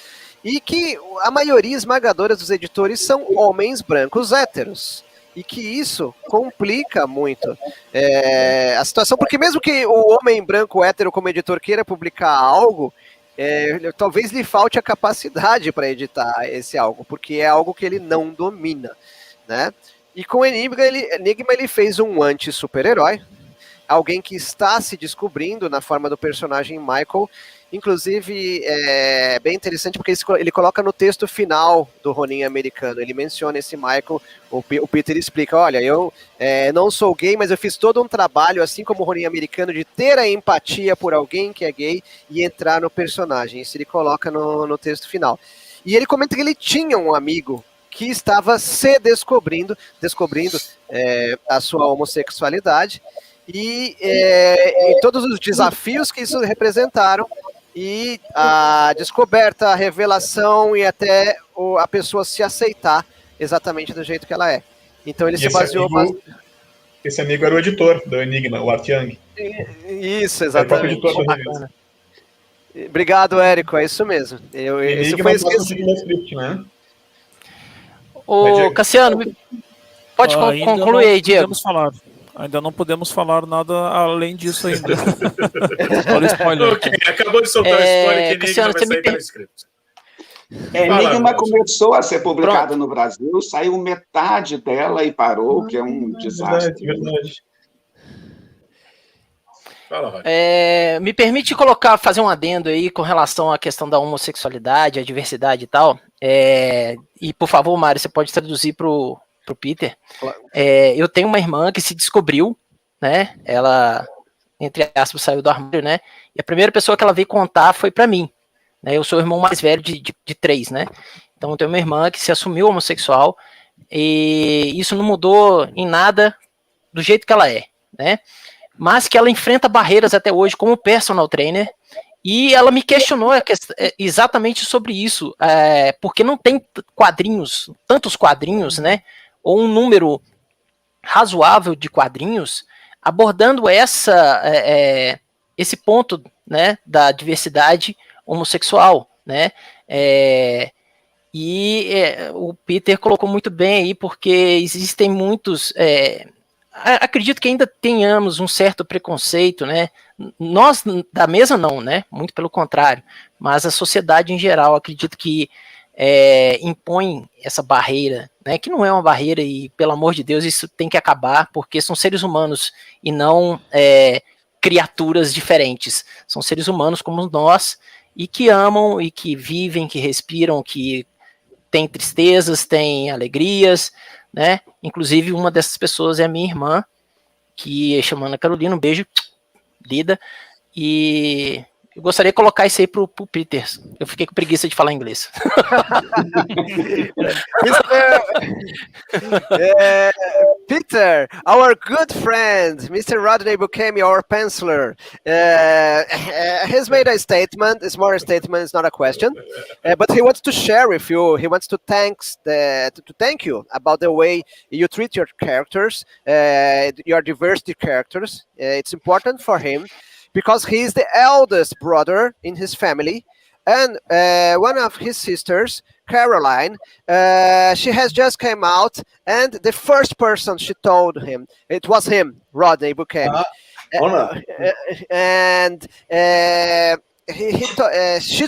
E que a maioria esmagadora dos editores são homens brancos héteros. E que isso complica muito a situação, porque mesmo que o homem branco hétero como editor queira publicar algo, talvez lhe falte a capacidade para editar esse algo, porque é algo que ele não domina, né? E com Enigma ele fez um anti-super-herói, alguém que está se descobrindo na forma do personagem Michael. Inclusive, é bem interessante porque ele coloca no texto final do Ronin americano, ele menciona esse Michael, o Peter explica, olha, eu não sou gay, mas eu fiz todo um trabalho, assim como o Ronin americano, de ter a empatia por alguém que é gay e entrar no personagem. Isso ele coloca no texto final. E ele comenta que ele tinha um amigo que estava se descobrindo a sua homossexualidade e todos os desafios que isso representaram, e a descoberta, a revelação e até a pessoa se aceitar exatamente do jeito que ela é. Então ele se baseou... Esse amigo era o editor do Enigma, o Art Young. Isso, exatamente. Obrigado, Érico, é isso mesmo. Enigma foi script, né? Ô, Cassiano, pode concluir aí, Diego. Ainda não podemos falar nada além disso ainda. Olha o spoiler. Ok, acabou de soltar o spoiler que Enigma vai sair pelo script. Enigma começou a ser publicada no Brasil, saiu metade dela e parou, que é um desastre. Verdade. Fala, Ronin. Me permite fazer um adendo aí com relação à questão da homossexualidade, a diversidade e tal. E, por favor, Mário, você pode traduzir pro Peter. Eu tenho uma irmã que se descobriu, né? Ela, entre aspas, saiu do armário, né? E a primeira pessoa que ela veio contar foi para mim. Né? Eu sou o irmão mais velho de 3, né? Então eu tenho uma irmã que se assumiu homossexual e isso não mudou em nada do jeito que ela é, né? Mas que ela enfrenta barreiras até hoje como personal trainer. E ela me questionou exatamente sobre isso, porque não tem tantos quadrinhos, né? Ou um número razoável de quadrinhos abordando esse ponto, né, da diversidade homossexual, né? O Peter colocou muito bem aí, porque existem muitos... acredito que ainda tenhamos um certo preconceito, né? Nós da mesa não, né? Muito pelo contrário, mas a sociedade em geral, acredito que impõe essa barreira, né? Que não é uma barreira e, pelo amor de Deus, isso tem que acabar, porque são seres humanos e não criaturas diferentes. São seres humanos como nós e que amam e que vivem, que respiram, que têm tristezas, têm alegrias, né? Inclusive uma dessas pessoas é a minha irmã, que é chamada Carolina, um beijo, Lida, e Eu gostaria de colocar isso aí pro Peter. Eu fiquei com preguiça de falar inglês. Peter, our good friend, Mr. Rodney Buchemi, our penciler, has made a statement. It's more a statement, it's not a question. But he wants to share with you, he wants to thank you about the way you treat your characters, your diversity characters. It's important for him because he's the eldest brother in his family. And one of his sisters, Caroline, she has just come out, and the first person she told him, it was him, Rodney Buchemi. And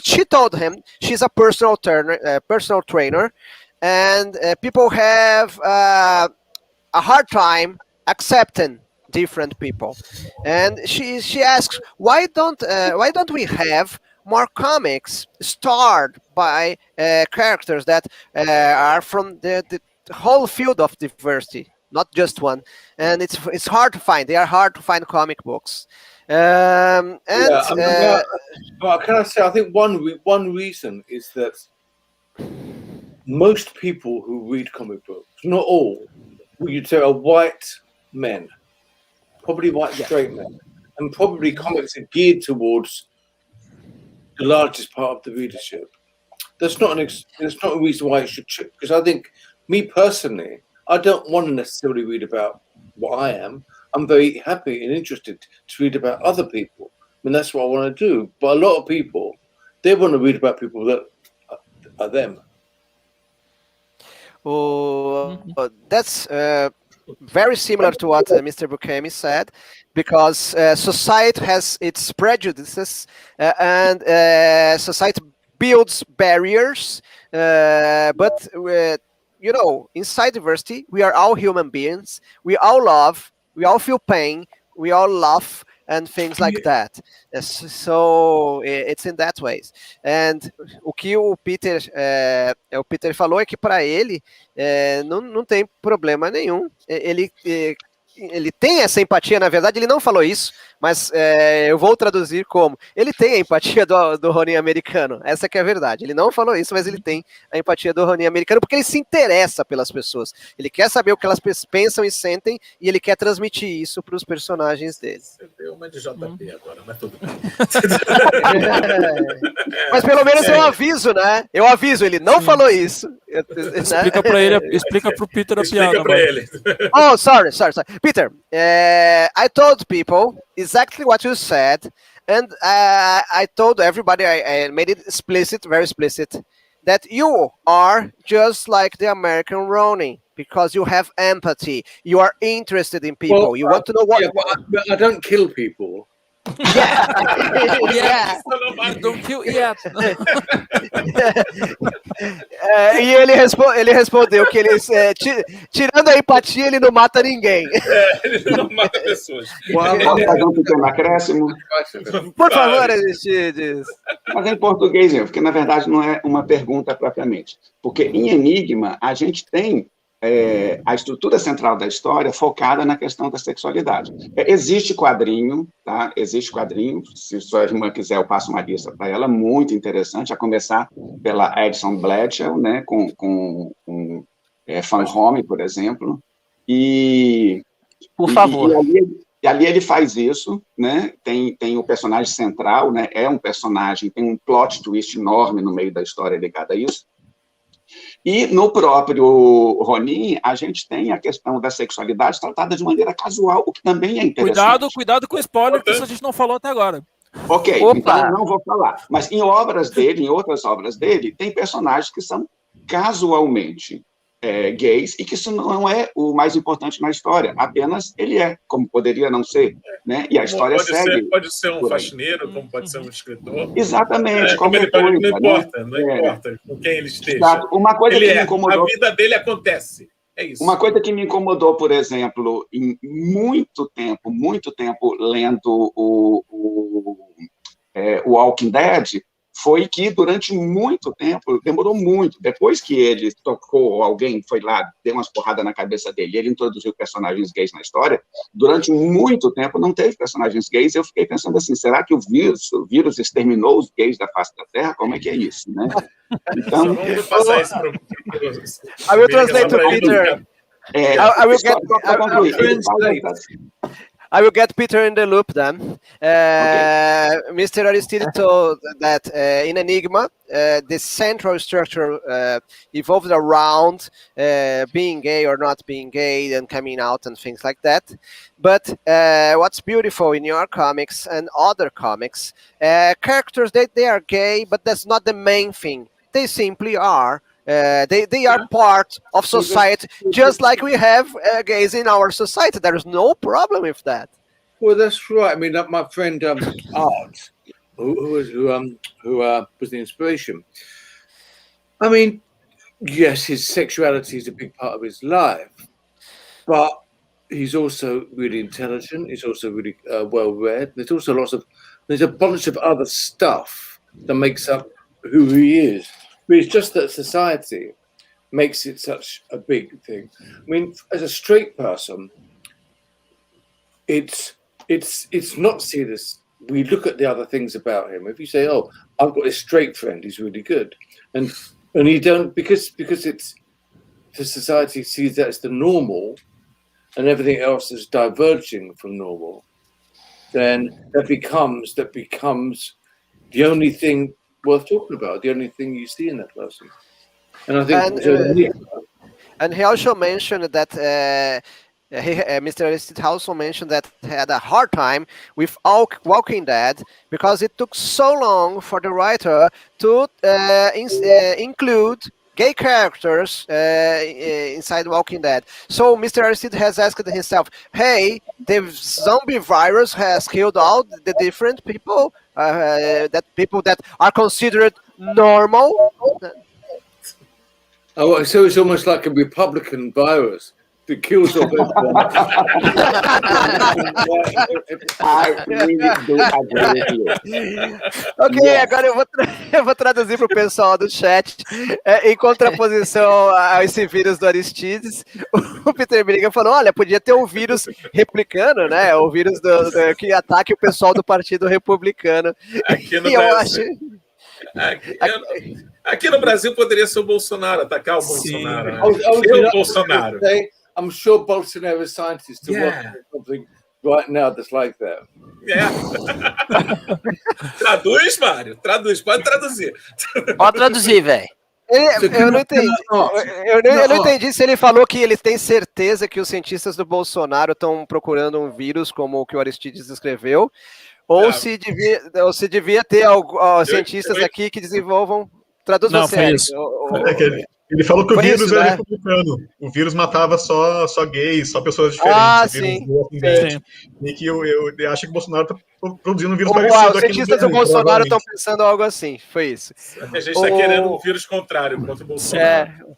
she told him she's a personal trainer, and people have a hard time accepting different people. And she asks, why don't we have more comics starred by characters that are from the whole field of diversity, not just one. And it's hard to find. They are hard to find comic books. Can I say? I think one reason is that most people who read comic books, not all, you'd say are white men, probably white straight men, and probably comics are geared towards the largest part of the readership. There's not a reason why it should change, because I think, me personally, I don't want to necessarily read about what I am. I'm very happy and interested to read about other people. I mean, that's what I want to do. But a lot of people, they want to read about people that are them. That's very similar to what Mr. Buchemi said, because society has its prejudices and society builds barriers, but you know, inside diversity, we are all human beings. We all love, we all feel pain, we all laugh, and things like that. So it's in that ways. And o que o Peter falou é que para ele não tem problema nenhum. Ele tem essa empatia, na verdade ele não falou isso, mas eu vou traduzir como ele tem a empatia do Ronin americano, essa que é a verdade. Ele não falou isso, mas ele tem a empatia do Ronin americano porque ele se interessa pelas pessoas, ele quer saber o que elas pensam e sentem e ele quer transmitir isso para os personagens dele. Você deu uma de JP agora, mas tudo bem. Mas pelo menos eu aviso, né? Eu aviso, ele não falou isso. Explica para ele, explica para o Peter a piada. Explica para ele. Oh, sorry. Peter, I told people exactly what you said, and I told everybody, I made it explicit, very explicit, that you are just like the American Ronin, because you have empathy, you are interested in people, well, you want to know what... Yeah, but I don't kill people. Yeah. Don't kill yet. E ele respondeu que ele, tirando a empatia, ele não mata ninguém. Ele não mata pessoas. Posso fazer um pequeno acréscimo? Por favor, Aristides. Mas em português, porque na verdade não é uma pergunta propriamente. Porque em Enigma, a gente tem a estrutura central da história focada na questão da sexualidade. Existe quadrinho, tá? Existe quadrinho, se sua irmã quiser eu passo uma lista para ela, muito interessante, a começar pela Edson Bledchell, né, com Fan Home, por exemplo, por favor. E ali ele faz isso, né? Tem o personagem central, né? É um personagem, tem um plot twist enorme no meio da história ligado a isso. E no próprio Ronin, a gente tem a questão da sexualidade tratada de maneira casual, o que também é interessante. Cuidado com o spoiler, que isso a gente não falou até agora. Ok, Opa. então eu não vou falar. Mas em outras obras dele, tem personagens que são casualmente gays, e que isso não é o mais importante na história, apenas ele é, como poderia não ser, né? E a história segue. Pode ser um faxineiro, como pode ser um escritor. Exatamente, qualquer coisa. Não importa, não importa com quem ele esteja. Exato. Uma coisa que me incomodou... A vida dele acontece, é isso. Uma coisa que me incomodou, por exemplo, em muito tempo lendo o Walking Dead, foi que durante muito tempo, demorou muito, depois que ele tocou, alguém foi lá, deu umas porradas na cabeça dele, ele introduziu personagens gays na história, durante muito tempo não teve personagens gays, eu fiquei pensando assim, será que o vírus exterminou os gays da face da Terra? Como é que é isso, né? Então, vamos passar isso para I will translate to Peter. I will get Peter in the loop then. Mr. Aristide told that in Enigma, the central structure evolved around being gay or not being gay and coming out and things like that. But what's beautiful in your comics and other comics, characters, they are gay, but that's not the main thing. They simply are. They are part of society, just like we have gays in our society. There is no problem with that. Well, that's right. I mean, my friend Art, who was the inspiration. I mean, yes, his sexuality is a big part of his life, but he's also really intelligent. He's also really well read. There's also there's a bunch of other stuff that makes up who he is. But it's just that society makes it such a big thing. I mean, as a straight person, it's not seen as, we look at the other things about him. If you say, "Oh, I've got a straight friend, he's really good," and you don't, because it's, the society sees that as the normal, and everything else is diverging from normal, then that becomes the only thing worth talking about, the only thing you see in that person. And I think, and he also mentioned that Mr. Aristide also mentioned that he had a hard time with Walking Dead because it took so long for the writer to include gay characters inside Walking Dead. So Mr. Aristide has asked himself, hey, the zombie virus has killed all the different people, people that are considered normal. Oh, so it's almost like a Republican virus that kills all those. I really do agree with you. Ok, yes. Agora eu vou traduzir para o pessoal do chat. Em contraposição a esse vírus do Aristides, o Peter Milligan falou, olha, podia ter um vírus replicano, né? O vírus que ataque o pessoal do Partido Republicano. Aqui no Brasil. Aqui no Brasil poderia ser o Bolsonaro, atacar o Bolsonaro. Né? O Bolsonaro. I'm sure Bolsonaro scientists are working on something right now that's like that. Traduz, Mário. Traduz. Pode traduzir. Pode traduzir, velho. Eu não entendi. Eu não entendi se ele falou que ele tem certeza que os cientistas do Bolsonaro estão procurando um vírus como o que o Aristides escreveu, ou se devia ter cientistas aqui que desenvolvam. Traduz você. Foi isso. Ele falou que o vírus isso, era né? republicano. O vírus matava só gays, só pessoas diferentes. Sim. E que eu acho que o Bolsonaro está produzindo um vírus Os parecido. cientistas do Bolsonaro estão pensando algo assim. Foi isso. A gente está querendo um vírus contrário contra o Bolsonaro.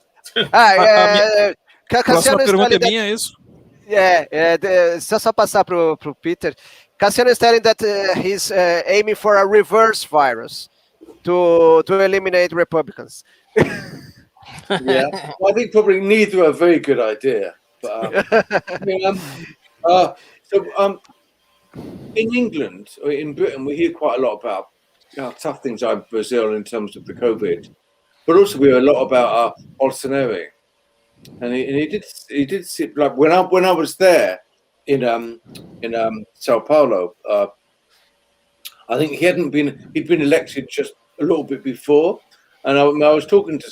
Próxima pergunta é minha, é isso? Só passar para o Peter. Cassiano is telling that he's aiming for a reverse virus to eliminate Republicans. Yeah, well, I think probably neither are a very good idea. But, in England or in Britain, we hear quite a lot about how tough things are in Brazil in terms of the COVID, but also we hear a lot about Bolsonaro, and he did sit like when I was there in Sao Paulo. I think he'd been elected just a little bit before. And I was talking to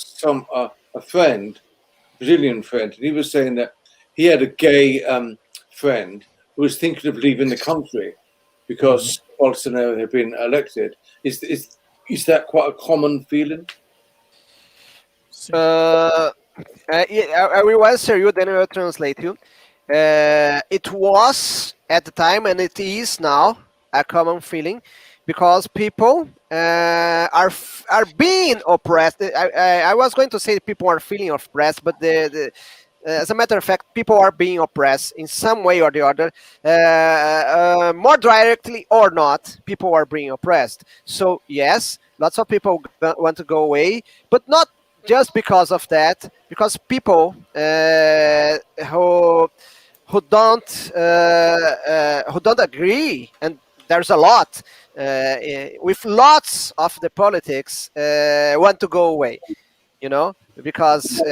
a friend, Brazilian friend, and he was saying that he had a gay friend who was thinking of leaving the country because Bolsonaro had been elected. Is that quite a common feeling? I will answer you, then I will translate you. It was at the time, and it is now, a common feeling. Because people are being oppressed. I was going to say people are feeling oppressed, but as a matter of fact, people are being oppressed in some way or the other, more directly or not. People are being oppressed. So yes, lots of people want to go away, but not just because of that, because people who don't agree, and there's a lot with lots of the politics want to go away, because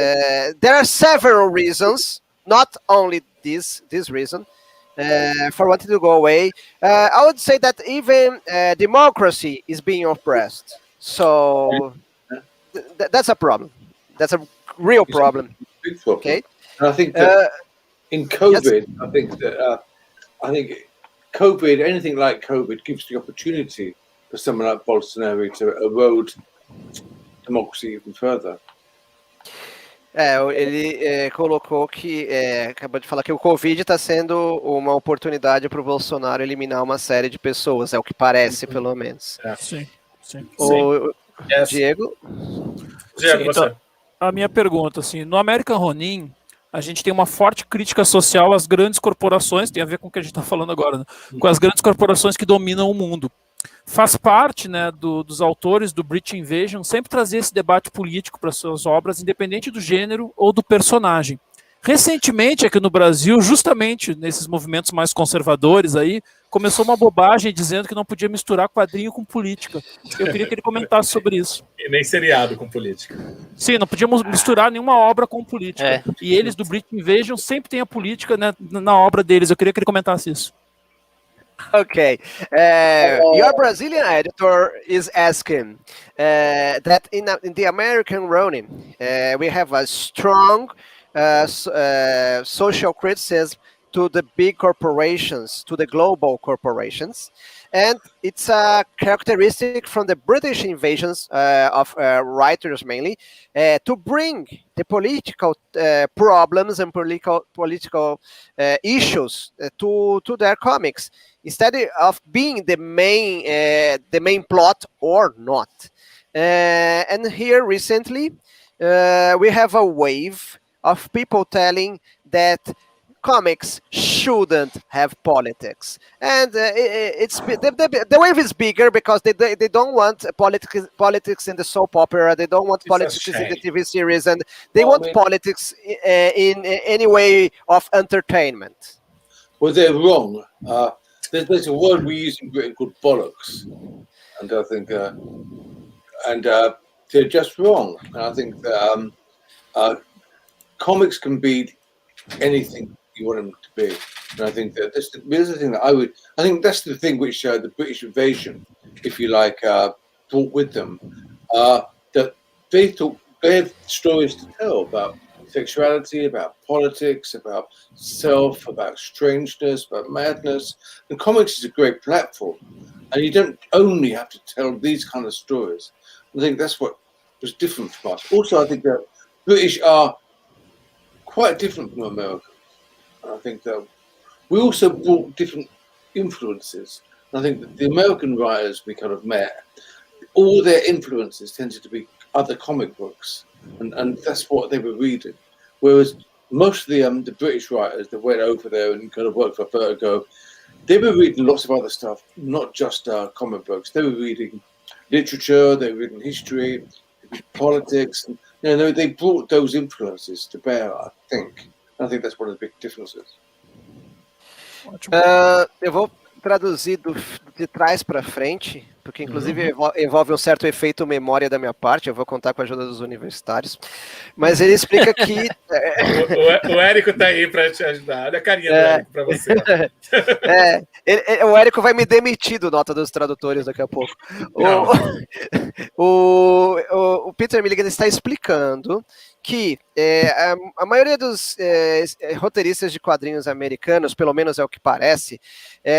there are several reasons, not only this reason for wanting to go away. I would say that even democracy is being oppressed, so that's a problem. That's a real problem. Big problem. Okay, and I think that in COVID, yes. I think COVID, anything like COVID, gives the opportunity for someone like Bolsonaro to erode democracy even further. Ele colocou que acabou de falar que o Covid está sendo uma oportunidade para o Bolsonaro eliminar uma série de pessoas, é o que parece, pelo menos. Sim, sim. Diego? Sim, então, a minha pergunta, assim, no American Ronin, a gente tem uma forte crítica social às grandes corporações, tem a ver com o que a gente está falando agora, né? Com as grandes corporações que dominam o mundo. Faz parte, né, dos autores do British Invasion sempre trazer esse debate político para suas obras, independente do gênero ou do personagem. Recentemente, aqui no Brasil, justamente nesses movimentos mais conservadores aí, começou uma bobagem dizendo que não podia misturar quadrinho com política. Eu queria que ele comentasse sobre isso. E nem seriado com política. Sim, não podíamos misturar nenhuma obra com política. E eles do British Invasion sempre têm a política, né, na obra deles. Eu queria que ele comentasse isso. Okay, your Brazilian editor is asking that in the American Ronin, we have a strong social criticism to the big corporations, to the global corporations, and it's a characteristic from the British invasions of writers mainly to bring the political problems and political issues to their comics, instead of being the main plot or not. And here recently, we have a wave of people telling that comics shouldn't have politics, and the wave is bigger because they don't want politics in the soap opera, they don't want politics in the TV series, and they want politics in any way of entertainment. Well, they're wrong. There's a word we use in Britain called bollocks, and I think they're just wrong. And I think that comics can be anything you want them to be, and I think that that's the thing that I think that's the thing which the British invasion, if you like, brought with them, that they thought they had stories to tell about sexuality, about politics, about self, about strangeness, about madness, and comics is a great platform, and you don't only have to tell these kind of stories. I think that's what was different from us. Also, I think that British are quite different from America. I think that we also brought different influences. I think that the American writers we kind of met, all their influences tended to be other comic books, and that's what they were reading. Whereas most of the British writers that went over there and kind of worked for Vertigo, they were reading lots of other stuff, not just comic books. They were reading literature, they were reading history, politics, and they brought those influences to bear, I think. I think that's one of the big differences. Eu vou traduzir de trás para frente, porque inclusive envolve um certo efeito memória da minha parte, eu vou contar com a ajuda dos universitários, mas ele explica que... o Érico está aí para te ajudar, olha a carinha do Érico para você. O Érico vai me demitir do Nota dos Tradutores daqui a pouco. O Peter Milligan está explicando que a maioria dos roteiristas de quadrinhos americanos, pelo menos é o que parece,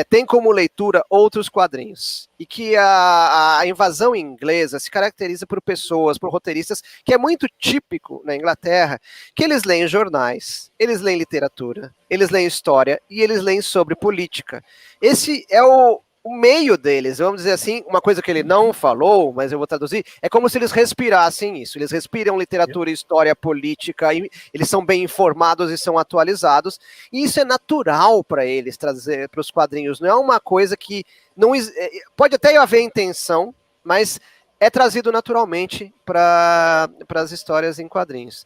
tem como leitura outros quadrinhos. E que a invasão inglesa se caracteriza por pessoas, por roteiristas, que é muito típico na Inglaterra, que eles leem jornais, eles leem literatura, eles leem história e eles leem sobre política. Esse é o meio deles, vamos dizer assim, uma coisa que ele não falou, mas eu vou traduzir, é como se eles respirassem isso, eles respiram literatura, história, política, e eles são bem informados e são atualizados, e isso é natural para eles trazer para os quadrinhos, não é uma coisa que não pode até haver intenção, mas é trazido naturalmente para as histórias em quadrinhos.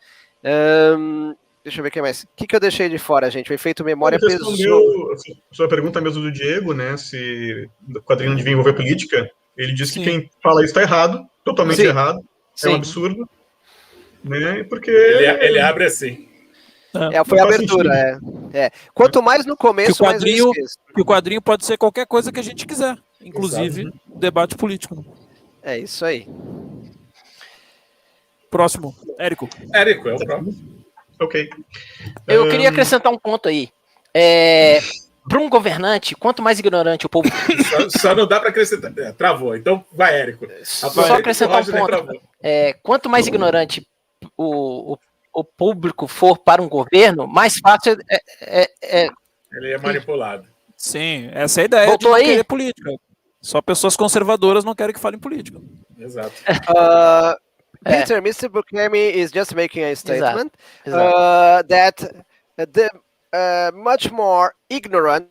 Deixa eu ver o que mais. O que eu deixei de fora, gente? O efeito memória pesou. Respondeu a sua pergunta mesmo do Diego, né? Se o quadrinho devia envolver política. Ele disse que quem fala isso está errado, totalmente errado. É um absurdo. Né? Porque ele abre assim. Foi a abertura, Quanto mais no começo, mais eu esqueço. Que o quadrinho pode ser qualquer coisa que a gente quiser, inclusive debate político. É isso aí. Próximo, Érico. Érico, é o próximo. Ok. Eu queria acrescentar um ponto aí. Para um governante, quanto mais ignorante o povo... Só não dá para acrescentar. Travou. Então vai, Érico. Só acrescentar um ponto. Quanto mais ignorante o público for para um governo, mais fácil ele é manipulado. Sim, essa é a ideia. Voltou de não aí? querer política. Só pessoas conservadoras não querem que falem política. Exato. Peter, Mr. Buscemi is just making a statement that the much more ignorant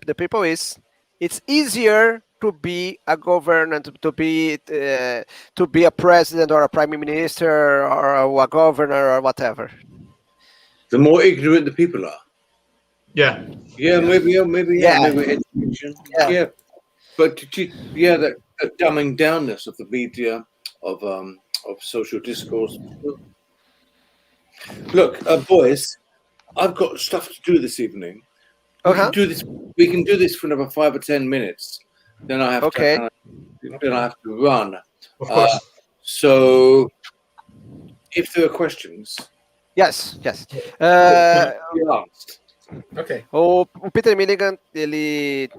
the people is, it's easier to be a governor, to be a president or a prime minister or a governor or whatever. The more ignorant the people are. Yeah. Yeah, maybe education. Yeah. But that dumbing downness of the media, of social discourse. Look, boys, I've got stuff to do this evening. We can do this for another 5 or 10 minutes. Then I have to run. Of course. So, if there are questions, yes. Ok. O Peter Milligan, ele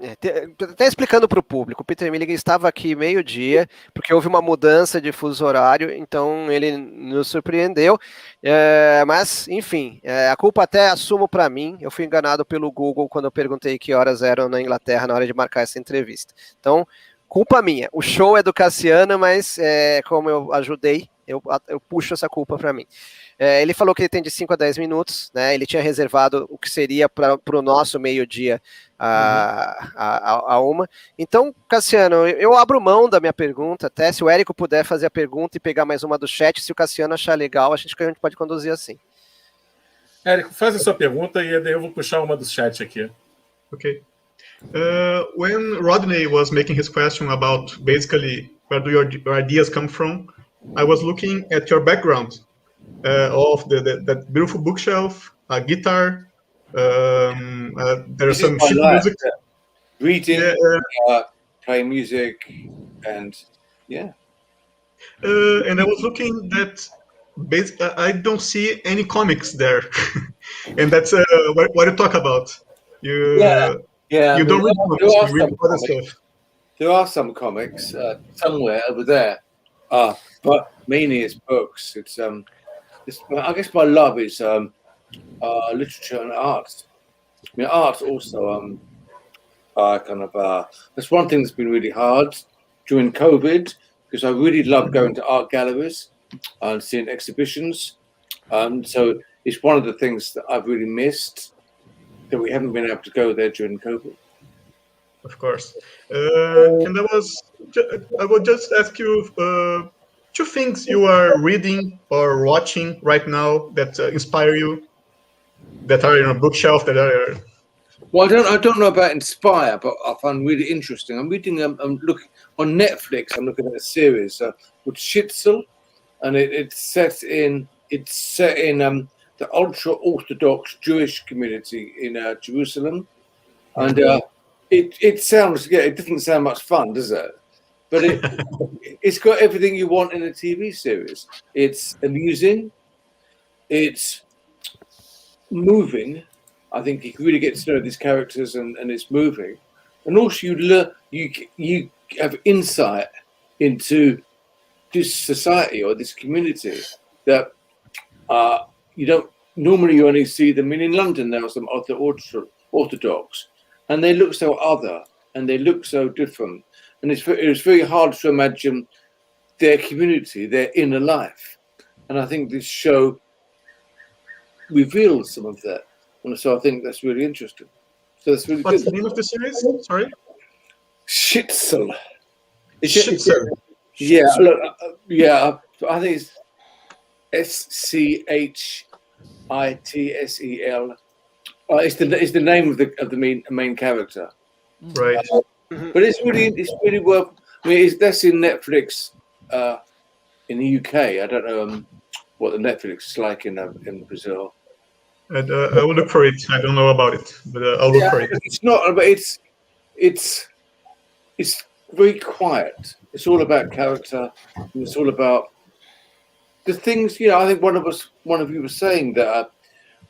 até explicando para o público, o Peter Milligan estava aqui meio-dia, porque houve uma mudança de fuso horário, então ele nos surpreendeu, mas enfim, a culpa até assumo para mim, eu fui enganado pelo Google quando eu perguntei que horas eram na Inglaterra na hora de marcar essa entrevista, então culpa minha, o show é do Cassiano, mas como eu ajudei, eu puxo essa culpa para mim. Ele falou que ele tem de 5 a 10 minutos, né? Ele tinha reservado o que seria para o nosso meio-dia a 1. Então, Cassiano, eu abro mão da minha pergunta, até se o Érico puder fazer a pergunta e pegar mais uma do chat, se o Cassiano achar legal, a gente pode conduzir assim. Érico, faz a sua pergunta e daí eu vou puxar uma do chat aqui. Ok. When Rodney was making his question about basically where do your ideas come from, I was looking at your background. Of that beautiful bookshelf, a guitar. There's some sheet music. Reading, playing music, and And I was looking that I don't see any comics there, and that's what you talk about. You don't read comics. You read other stuff. There are some comics somewhere over there, but mainly it's books. I guess my love is literature and art. I mean, art also that's one thing that's been really hard during COVID, because I really love going to art galleries and seeing exhibitions. So it's one of the things that I've really missed, that we haven't been able to go there during COVID. Of course. And I would just ask you 2 things you are reading or watching right now that inspire you, that are in a bookshelf, that are... Well, I don't know about inspire, but I find really interesting. I'm reading. I'm looking on Netflix. I'm looking at a series called Shitzel, and it's set in the ultra-Orthodox Jewish community in Jerusalem, and it sounds it doesn't sound much fun, does it? But it's got everything you want in a TV series. It's amusing. It's moving. I think you can really get to know these characters, and it's moving. And also you have insight into this society or this community that you don't normally. You only see them in London. There are some other Orthodox, and they look so other, and they look so different. And it's very hard to imagine their community, their inner life. And I think this show reveals some of that. And so I think that's really interesting. So that's really What's good. the name of the series? Sorry? Shitzel. Shitzel. Yeah, look, I think it's SCHITSEL. It's the name of the main character. Right. But it's really worth. I mean, that's in Netflix in the UK. I don't know what the Netflix is like in Brazil. I will look for it. I don't know about it, but I'll look for it. It's not, but it's very quiet. It's all about character. It's all about the things. I think one of you was saying that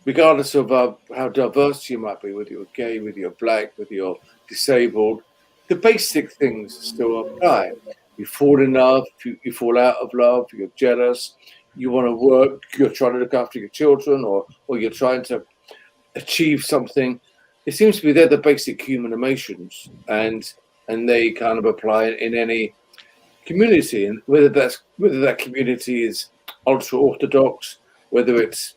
regardless of how diverse you might be, whether you're gay, whether you're black, whether you're disabled, the basic things still apply. You fall in love, you fall out of love, you're jealous, you want to work, you're trying to look after your children, or you're trying to achieve something. It seems to be they're the basic human emotions, and they kind of apply in any community, and whether that community is ultra orthodox, whether it's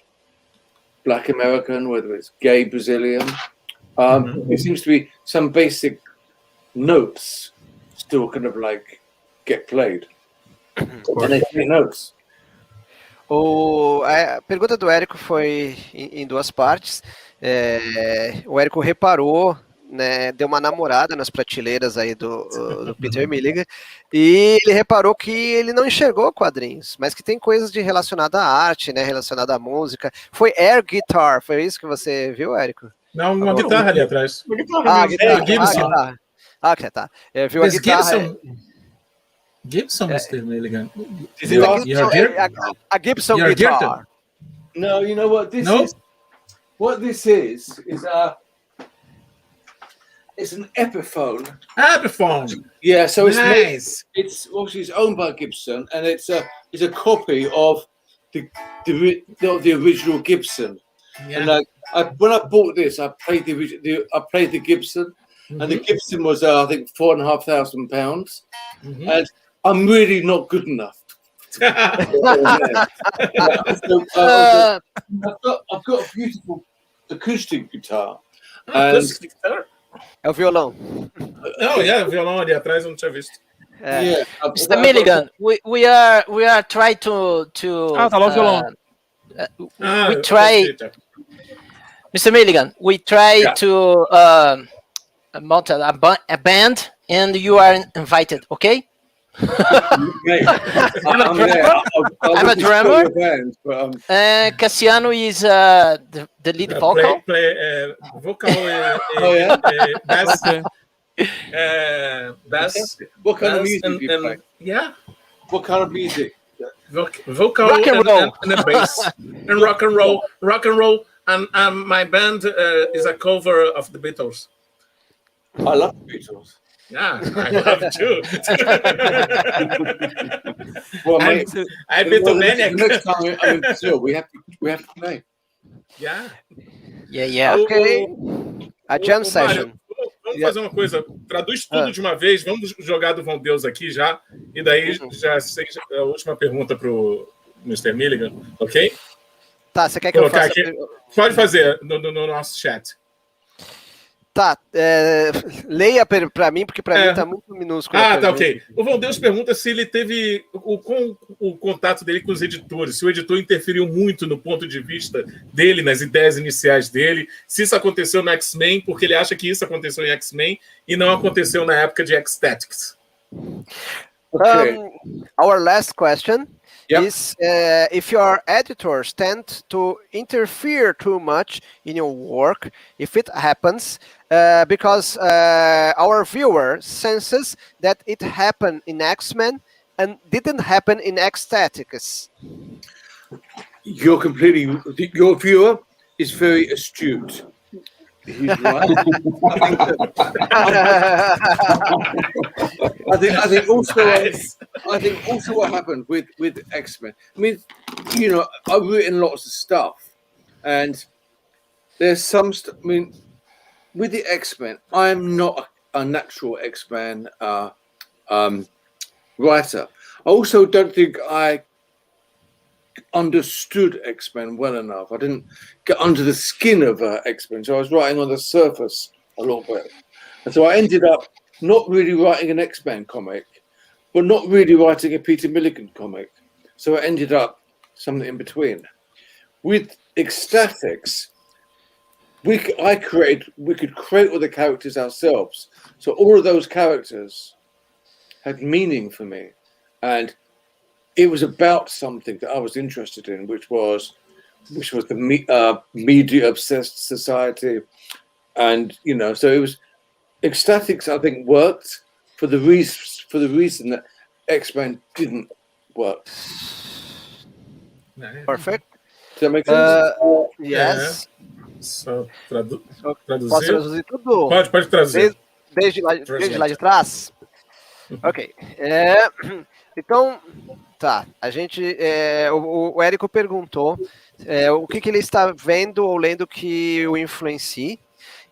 Black American, whether it's gay Brazilian, it seems to be some basic notes still kind of like get played. And they play notes. A pergunta do Érico foi em duas partes. O Érico reparou, né, deu uma namorada nas prateleiras aí do Peter Milligan, e ele reparou que ele não enxergou quadrinhos, mas que tem coisas relacionadas à arte, né, relacionada à música. Foi air guitar, foi isso que você viu, Érico? Não, uma guitarra ali atrás. Uma guitarra. A guitarra. Gibson. Ok, tá. Viu a guitarra. Gibson, Mr. Milligan. A Gibson guitar. No, you know what this is? What this is it's an Epiphone. Epiphone. Yeah, so it's nice. It's obviously owned by Gibson, and it's a copy of the original Gibson. Yeah. And when I bought this, I played the Gibson, and the Gibson was I think £4,500, and I'm really not good enough. I've got a beautiful acoustic guitar. Acoustic guitar? É o violão. Não, o violão ali atrás eu não tinha visto. Mr. Milligan, we are trying to tá lá o violão. We try, Mr. Milligan, we try to mount a band, and you are invited, okay? I'm a drummer. Cassiano is the lead vocal. Vocal. Bass. What kind of music do you play? Yeah. What kind of music? Vocal rock and roll. And bass. And rock and roll. And my band is a cover of the Beatles. I love the Beatles. Yeah, I love it too. Well, I'm Beatlemaniac. Next time I'm in Brazil, we have to play. Yeah. Okay. A jam session. Vamos fazer uma coisa. Traduz tudo de uma vez. Vamos jogar do Vão Deus aqui já. E daí já sei a última pergunta para o Mr. Milligan, ok? Tá, você quer que eu faça? Aqui. Pode fazer no nosso chat. Tá, leia para mim, porque para mim tá muito minúsculo. Tá, ok. O Vão Deus pergunta se ele teve o contato dele com os editores, se o editor interferiu muito no ponto de vista dele, nas ideias iniciais dele, se isso aconteceu no X-Men, porque ele acha que isso aconteceu em X-Men e não aconteceu na época de X-Tactics. Okay. Our last question is if your editors tend to interfere too much in your work, if it happens, because our viewer senses that it happened in X-Men and didn't happen in X-Tactics. Your viewer is very astute. He's right. I think also what happened with X-Men. I mean, I've written lots of stuff, and there's some. I mean, with the X-Men, I am not a natural X-Men writer. I also don't think I understood X-Men well enough. I didn't get under the skin of X-Men, so I was writing on the surface a little bit. And so I ended up not really writing an X-Men comic, but not really writing a Peter Milligan comic. So it ended up something in between. With Ecstatics, we could create all the characters ourselves. So all of those characters had meaning for me, and it was about something that I was interested in, which was the media obsessed society, and so it was Ecstatics. I think worked for the reason that X-Men didn't work. Perfect. Does that make sense? Yes. Só Posso traduzir? traduzir tudo? Pode trazer. Desde lá de trás? Ok. Então, tá. A gente, o Érico perguntou o que ele está vendo ou lendo que o influencie.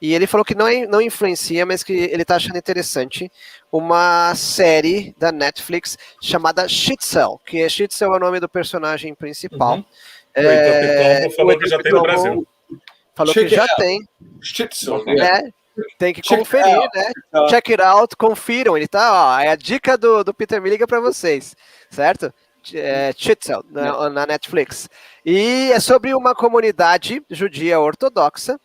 E ele falou que não influencia, mas que ele está achando interessante uma série da Netflix chamada Shitzel, que Shitzel é o nome do personagem principal. O Heitor falou que já tem no Brasil. Falou que já tem. Shitzel, Tem que conferir, né? Check it out, confiram. Ele tá, é a dica do Peter Milligan para vocês, certo? Shitzel, na Netflix. E é sobre uma comunidade judia ortodoxa,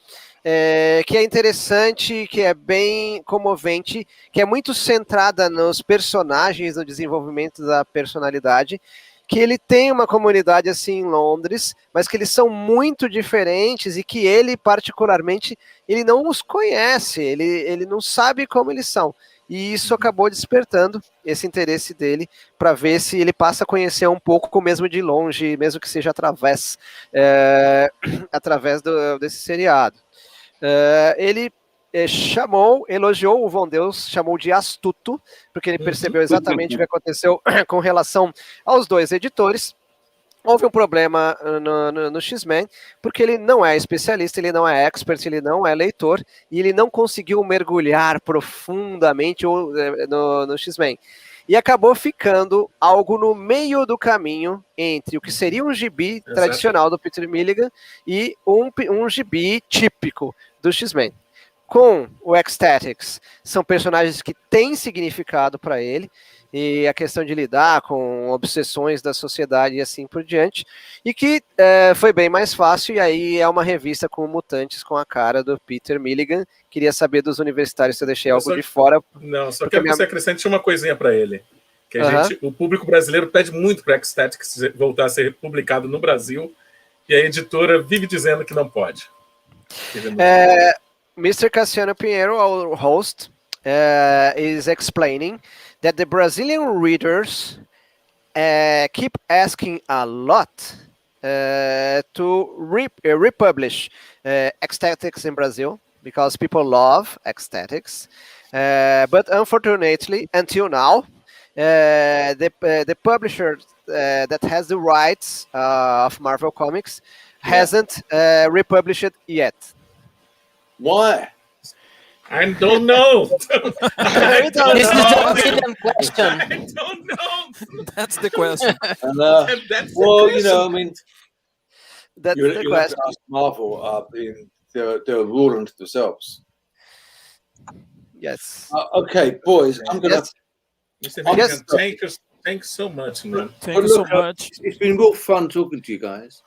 que é interessante, que é bem comovente, que é muito centrada nos personagens, no desenvolvimento da personalidade, que ele tem uma comunidade assim em Londres, mas que eles são muito diferentes e que ele, particularmente, ele não os conhece, ele não sabe como eles são. E isso acabou despertando esse interesse dele para ver se ele passa a conhecer um pouco, mesmo de longe, mesmo que seja através desse seriado. Ele elogiou o Von Deus, chamou de astuto, porque ele percebeu exatamente o que aconteceu com relação aos dois editores. Houve um problema no X-Men, porque ele não é especialista, ele não é expert, ele não é leitor, e ele não conseguiu mergulhar profundamente no X-Men. E acabou ficando algo no meio do caminho entre o que seria um gibi tradicional do Peter Milligan e um gibi típico do X-Men. Com o Ecstatics, são personagens que têm significado para ele, e a questão de lidar com obsessões da sociedade e assim por diante, e que foi bem mais fácil, e aí é uma revista com mutantes com a cara do Peter Milligan. Queria saber dos universitários se eu deixei algo de fora. Não, só quero que você acrescente uma coisinha para ele, que o público brasileiro pede muito para Ecstatics voltar a ser publicado no Brasil, e a editora vive dizendo que não pode. Mr. Cassiano Pinheiro, our host, is explaining that the Brazilian readers keep asking a lot to republish Ecstatics in Brazil, because people love Ecstatics. But unfortunately, until now, the publisher that has the rights of Marvel Comics hasn't republished it yet. Why? I don't know. This is a Brazilian question. I don't know. That's the question. And, That's well, I mean, That's you the have question. to ask Marvel. They're ruling to themselves. Yes. Okay, boys, I'm gonna. Mr. Milligan, thanks so much, man. Thank you so much. It's been real fun talking to you guys,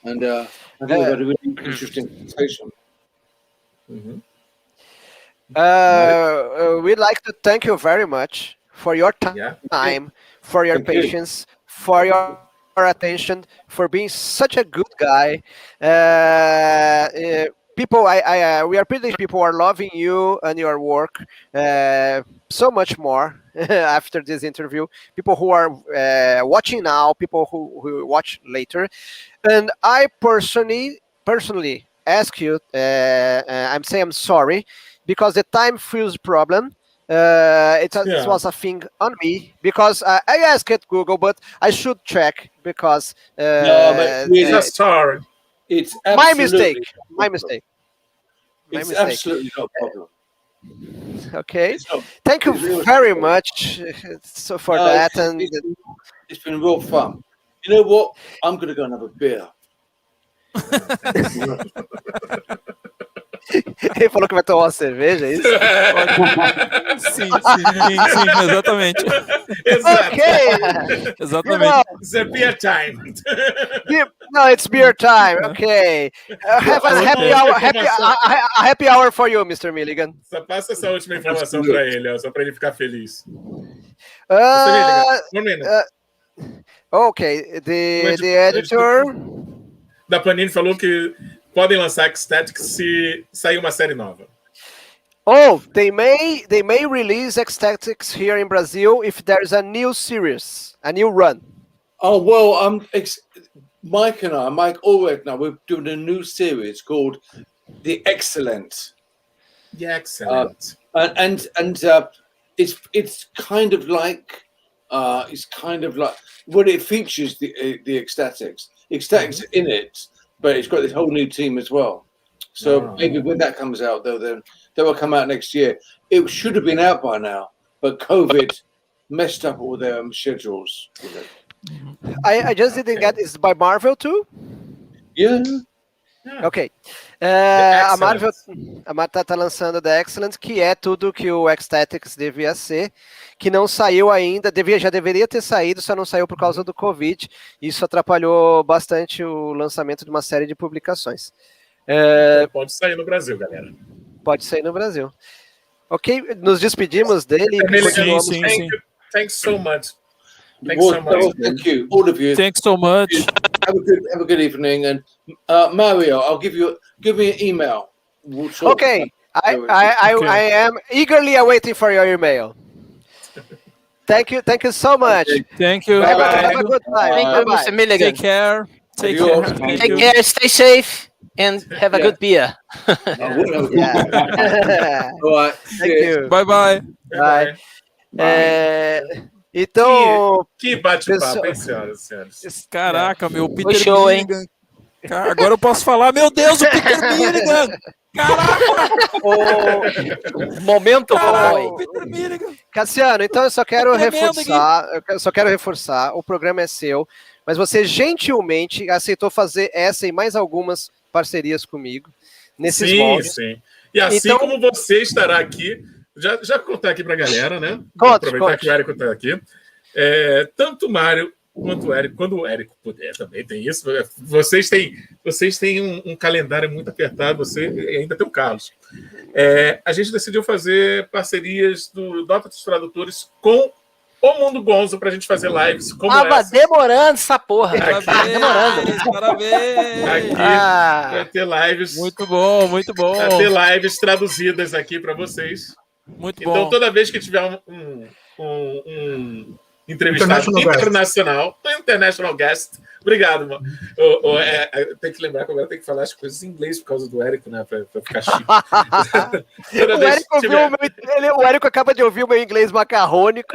and I think we've had a really interesting conversation. We'd like to thank you very much for your time, for your patience, for your attention, for being such a good guy. People, we are pretty. People are loving you and your work so much more after this interview. People who are watching now, people who watch later, and I personally ask you. I'm saying I'm sorry because the time fuse problem. It was a thing on me because I asked at Google, but I should check because No, but really, sorry. It's my mistake. My mistake. It's absolutely not a problem. Okay. Thank you very much for that. And it's been real fun. You know what? I'm going to go and have a beer. Ele falou que vai tomar uma cerveja, é isso? Sim, exatamente. Exato. Ok. Exatamente. It's a beer time. No, it's beer time. Okay. Have a happy hour for you, Mr. Milligan. Só passa essa última informação para ele, ó, só para ele ficar feliz. Okay, the editor da Panini falou que podem lançar Ecstatic se sair uma série nova. Oh, they may release Ecstatics here in Brazil if there's a new series, a new run. Oh well, Mike Ulrich now we're doing a new series called The Excellent. The Excellent. And it's kind of like well, it features the Ecstatics. Ecstatics in it, but it's got this whole new team as well. So maybe when that comes out, then that will come out next year. It should have been out by now, but COVID messed up all their schedules. I just didn't get. Is it by Marvel too? Yeah. Ok. A Marvel tá lançando The Excellent, que é tudo que o Ecstatics devia ser, que não saiu ainda, já deveria ter saído, só não saiu por causa do Covid. Isso atrapalhou bastante o lançamento de uma série de publicações. Pode sair no Brasil, galera. Pode sair no Brasil. Ok, nos despedimos dele. Sim. Thanks so much. Thanks so much. Thank you, all of you. Thanks so much. Have a good evening, and Mario, I'll give me an email. We'll talk. Okay, I am eagerly awaiting for your email. Thank you so much. Thank you. Bye bye. Have a good time. Thank you, Mr. Milligan. Take care. Take care. Stay safe and have a good beer. All right. Thank you. Bye bye. Bye. Então, que bate-papo, hein, senhoras e senhores? Caraca, meu Peter show, Milligan. Cara, agora eu posso falar, meu Deus, o Peter Milligan! Caraca! Momento Caraca, Peter Milligan! Cassiano, então eu só quero reforçar, o programa é seu, mas você gentilmente aceitou fazer essa e mais algumas parcerias comigo nesses moldes. Sim. E assim então, como você estará aqui, já contar aqui para a galera, né? Aproveitar que o Érico está aqui. Tanto o Mário quanto o Érico, quando o Érico puder também tem isso. Vocês têm um calendário muito apertado, você ainda tem o Carlos. A gente decidiu fazer parcerias do Dota dos Tradutores com o Mundo Gonzo para a gente fazer lives como Tava demorando essa porra. Parabéns. Aqui vai ter lives. Muito bom. Vai ter lives traduzidas aqui para vocês. Muito bom. Então, toda vez que tiver um entrevistado internacional, international guest, obrigado, mano. Tem que lembrar que agora tem que falar as coisas em inglês por causa do Érico, né? Pra ficar chique. O Érico acaba de ouvir o meu inglês macarrônico.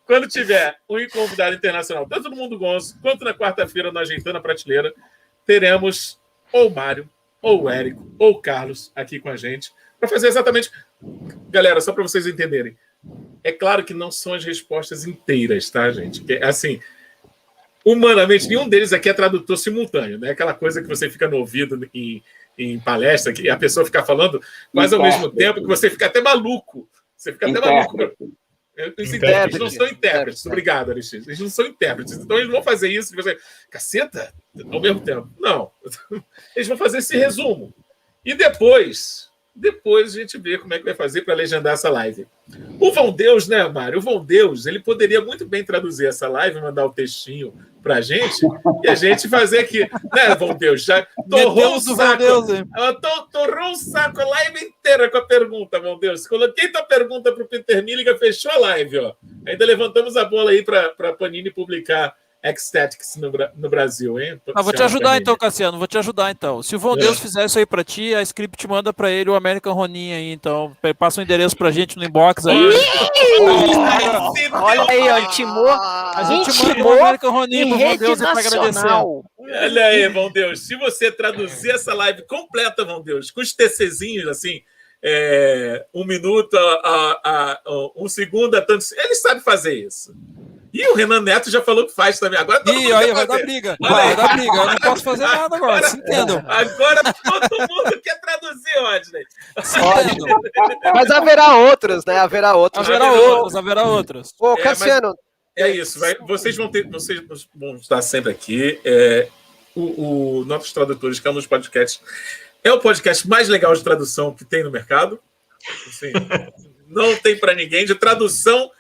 Quando tiver um convidado internacional, tanto no Mundo Gonzo quanto na quarta-feira no Ajeitando a Prateleira, teremos ou o Mário, ou o Érico, ou o Carlos aqui com a gente, para fazer exatamente... Galera, só para vocês entenderem, é claro que não são as respostas inteiras, tá, gente? Assim, humanamente, nenhum deles aqui é tradutor simultâneo, né? Aquela coisa que você fica no ouvido em palestra, que a pessoa fica falando quase ao mesmo tempo, que você fica até maluco. Você fica até maluco. Os intérpretes não são intérpretes. Obrigado, Alexandre. Eles não são intérpretes. Então, eles vão fazer isso, você, caceta, ao mesmo tempo. Não. Eles vão fazer esse resumo. E depois a gente vê como é que vai fazer para legendar essa live. O Vão Deus, né, Mário? O Vão Deus, ele poderia muito bem traduzir essa live, mandar o textinho para a gente e a gente fazer aqui. Né, Vão Deus? Já torrou o saco. Torrou o saco a live inteira com a pergunta, Vão Deus. Coloquei tua pergunta para o Peter Milligan, fechou a live, ó. Ainda levantamos a bola aí para a Panini publicar Ecstatics no Brasil, hein? Vou te ajudar então, Cassiano. Vou te ajudar então. Se o Vão Deus fizer isso aí pra ti, a script manda pra ele o American Ronin aí, então. Passa o endereço pra gente no inbox aí. Olha aí, ó, intimou. A gente manda o American Ronin pro Vão Deus pra agradecer. Olha aí, Vão Deus. Se você traduzir essa live completa, Vão Deus, com os TCzinhos, assim, 1 minuto, 1 segundo, tanto. Ele sabe fazer isso. E o Renan Neto já falou que faz também. Agora todo mundo aí quer vai fazer. dar briga. Vai dar briga. Eu não posso fazer nada agora. Se entendam. Agora todo mundo quer traduzir, Rodney. Se entendam. Mas haverá outros, né? Haverá outros. Haverá outros. Ô, Cassiano. É isso. Vocês vão estar sempre aqui. Nossos tradutores, que é um dos podcasts, é o podcast mais legal de tradução que tem no mercado. Assim, não tem para ninguém. De tradução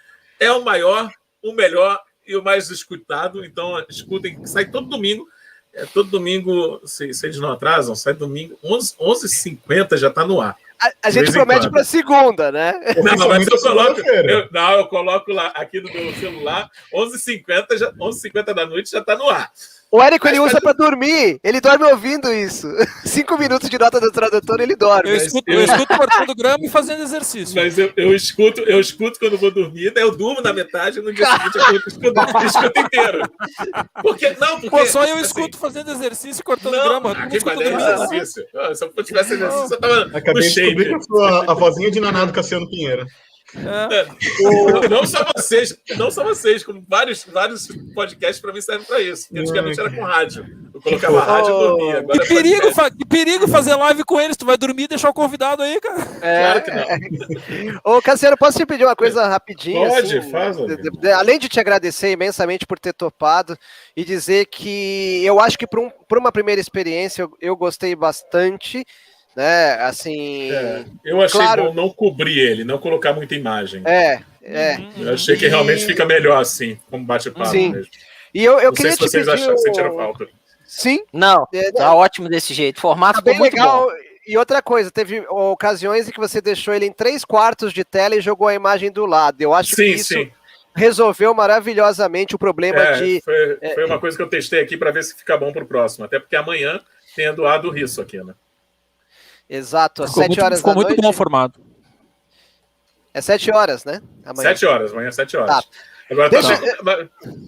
é o maior, o melhor e o mais escutado. Então, escutem, sai todo domingo. Todo domingo, se eles não atrasam, sai domingo, 11h50 já está no ar. A gente promete para segunda, né? Não, mas eu coloco lá, aqui no meu celular, 11h50 da noite já está no ar. O Érico, ele usa para dormir. Ele dorme ouvindo isso. 5 minutos de nota do tradutor, ele dorme. Eu escuto cortando grama e fazendo exercício. Mas eu escuto quando vou dormir, daí eu durmo na metade e no dia seguinte eu escuto inteiro. Porque só eu escuto fazendo exercício e cortando grama. Quem faz exercício? Se eu tivesse exercício, eu tava Acabei de descobrir que eu sou a vozinha de Naná do Cassiano Pinheiro. Não só vocês, como vários podcasts para mim servem para isso. Porque antigamente era com rádio. Eu colocava rádio e dormia. Agora que perigo fazer live com eles. Tu vai dormir e deixar o convidado aí, cara. Claro que não. Ô, Cassiano, posso te pedir uma coisa rapidinho? Pode, assim, faz. Além de te agradecer imensamente por ter topado e dizer que eu acho que por uma primeira experiência eu gostei bastante. Né, assim. Eu achei bom não cobrir ele, não colocar muita imagem. Eu achei que realmente fica melhor assim, como bate-papo mesmo. E eu não queria sei se vocês sentiram falta. Sim. Não, tá ótimo desse jeito. O formato ficou bem muito legal. bom. E outra coisa, teve ocasiões em que você deixou ele em 3/4 de tela e jogou a imagem do lado. Eu acho que isso resolveu maravilhosamente o problema de. Foi uma coisa que eu testei aqui para ver se fica bom para o próximo. Até porque amanhã tem a do A do Risso aqui, né? Exato, às 7 horas da noite. Ficou muito bom o formato. É 7 horas, né? Amanhã. 7 horas, amanhã 7 horas. Tá. Agora,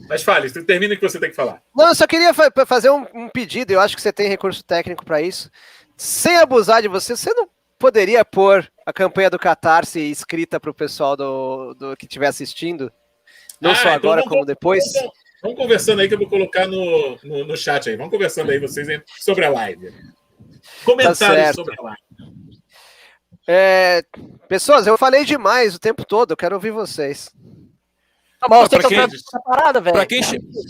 mas fale, termina o que você tem que falar. Não, eu só queria fazer um pedido, eu acho que você tem recurso técnico para isso. Sem abusar de você não poderia pôr a campanha do Catarse escrita para o pessoal do que estiver assistindo? Não só agora, então como depois? Vamos conversando aí que eu vou colocar no chat aí. Vamos conversando aí vocês sobre a live. Comentários sobre a live. Pessoas, eu falei demais o tempo todo, eu quero ouvir vocês.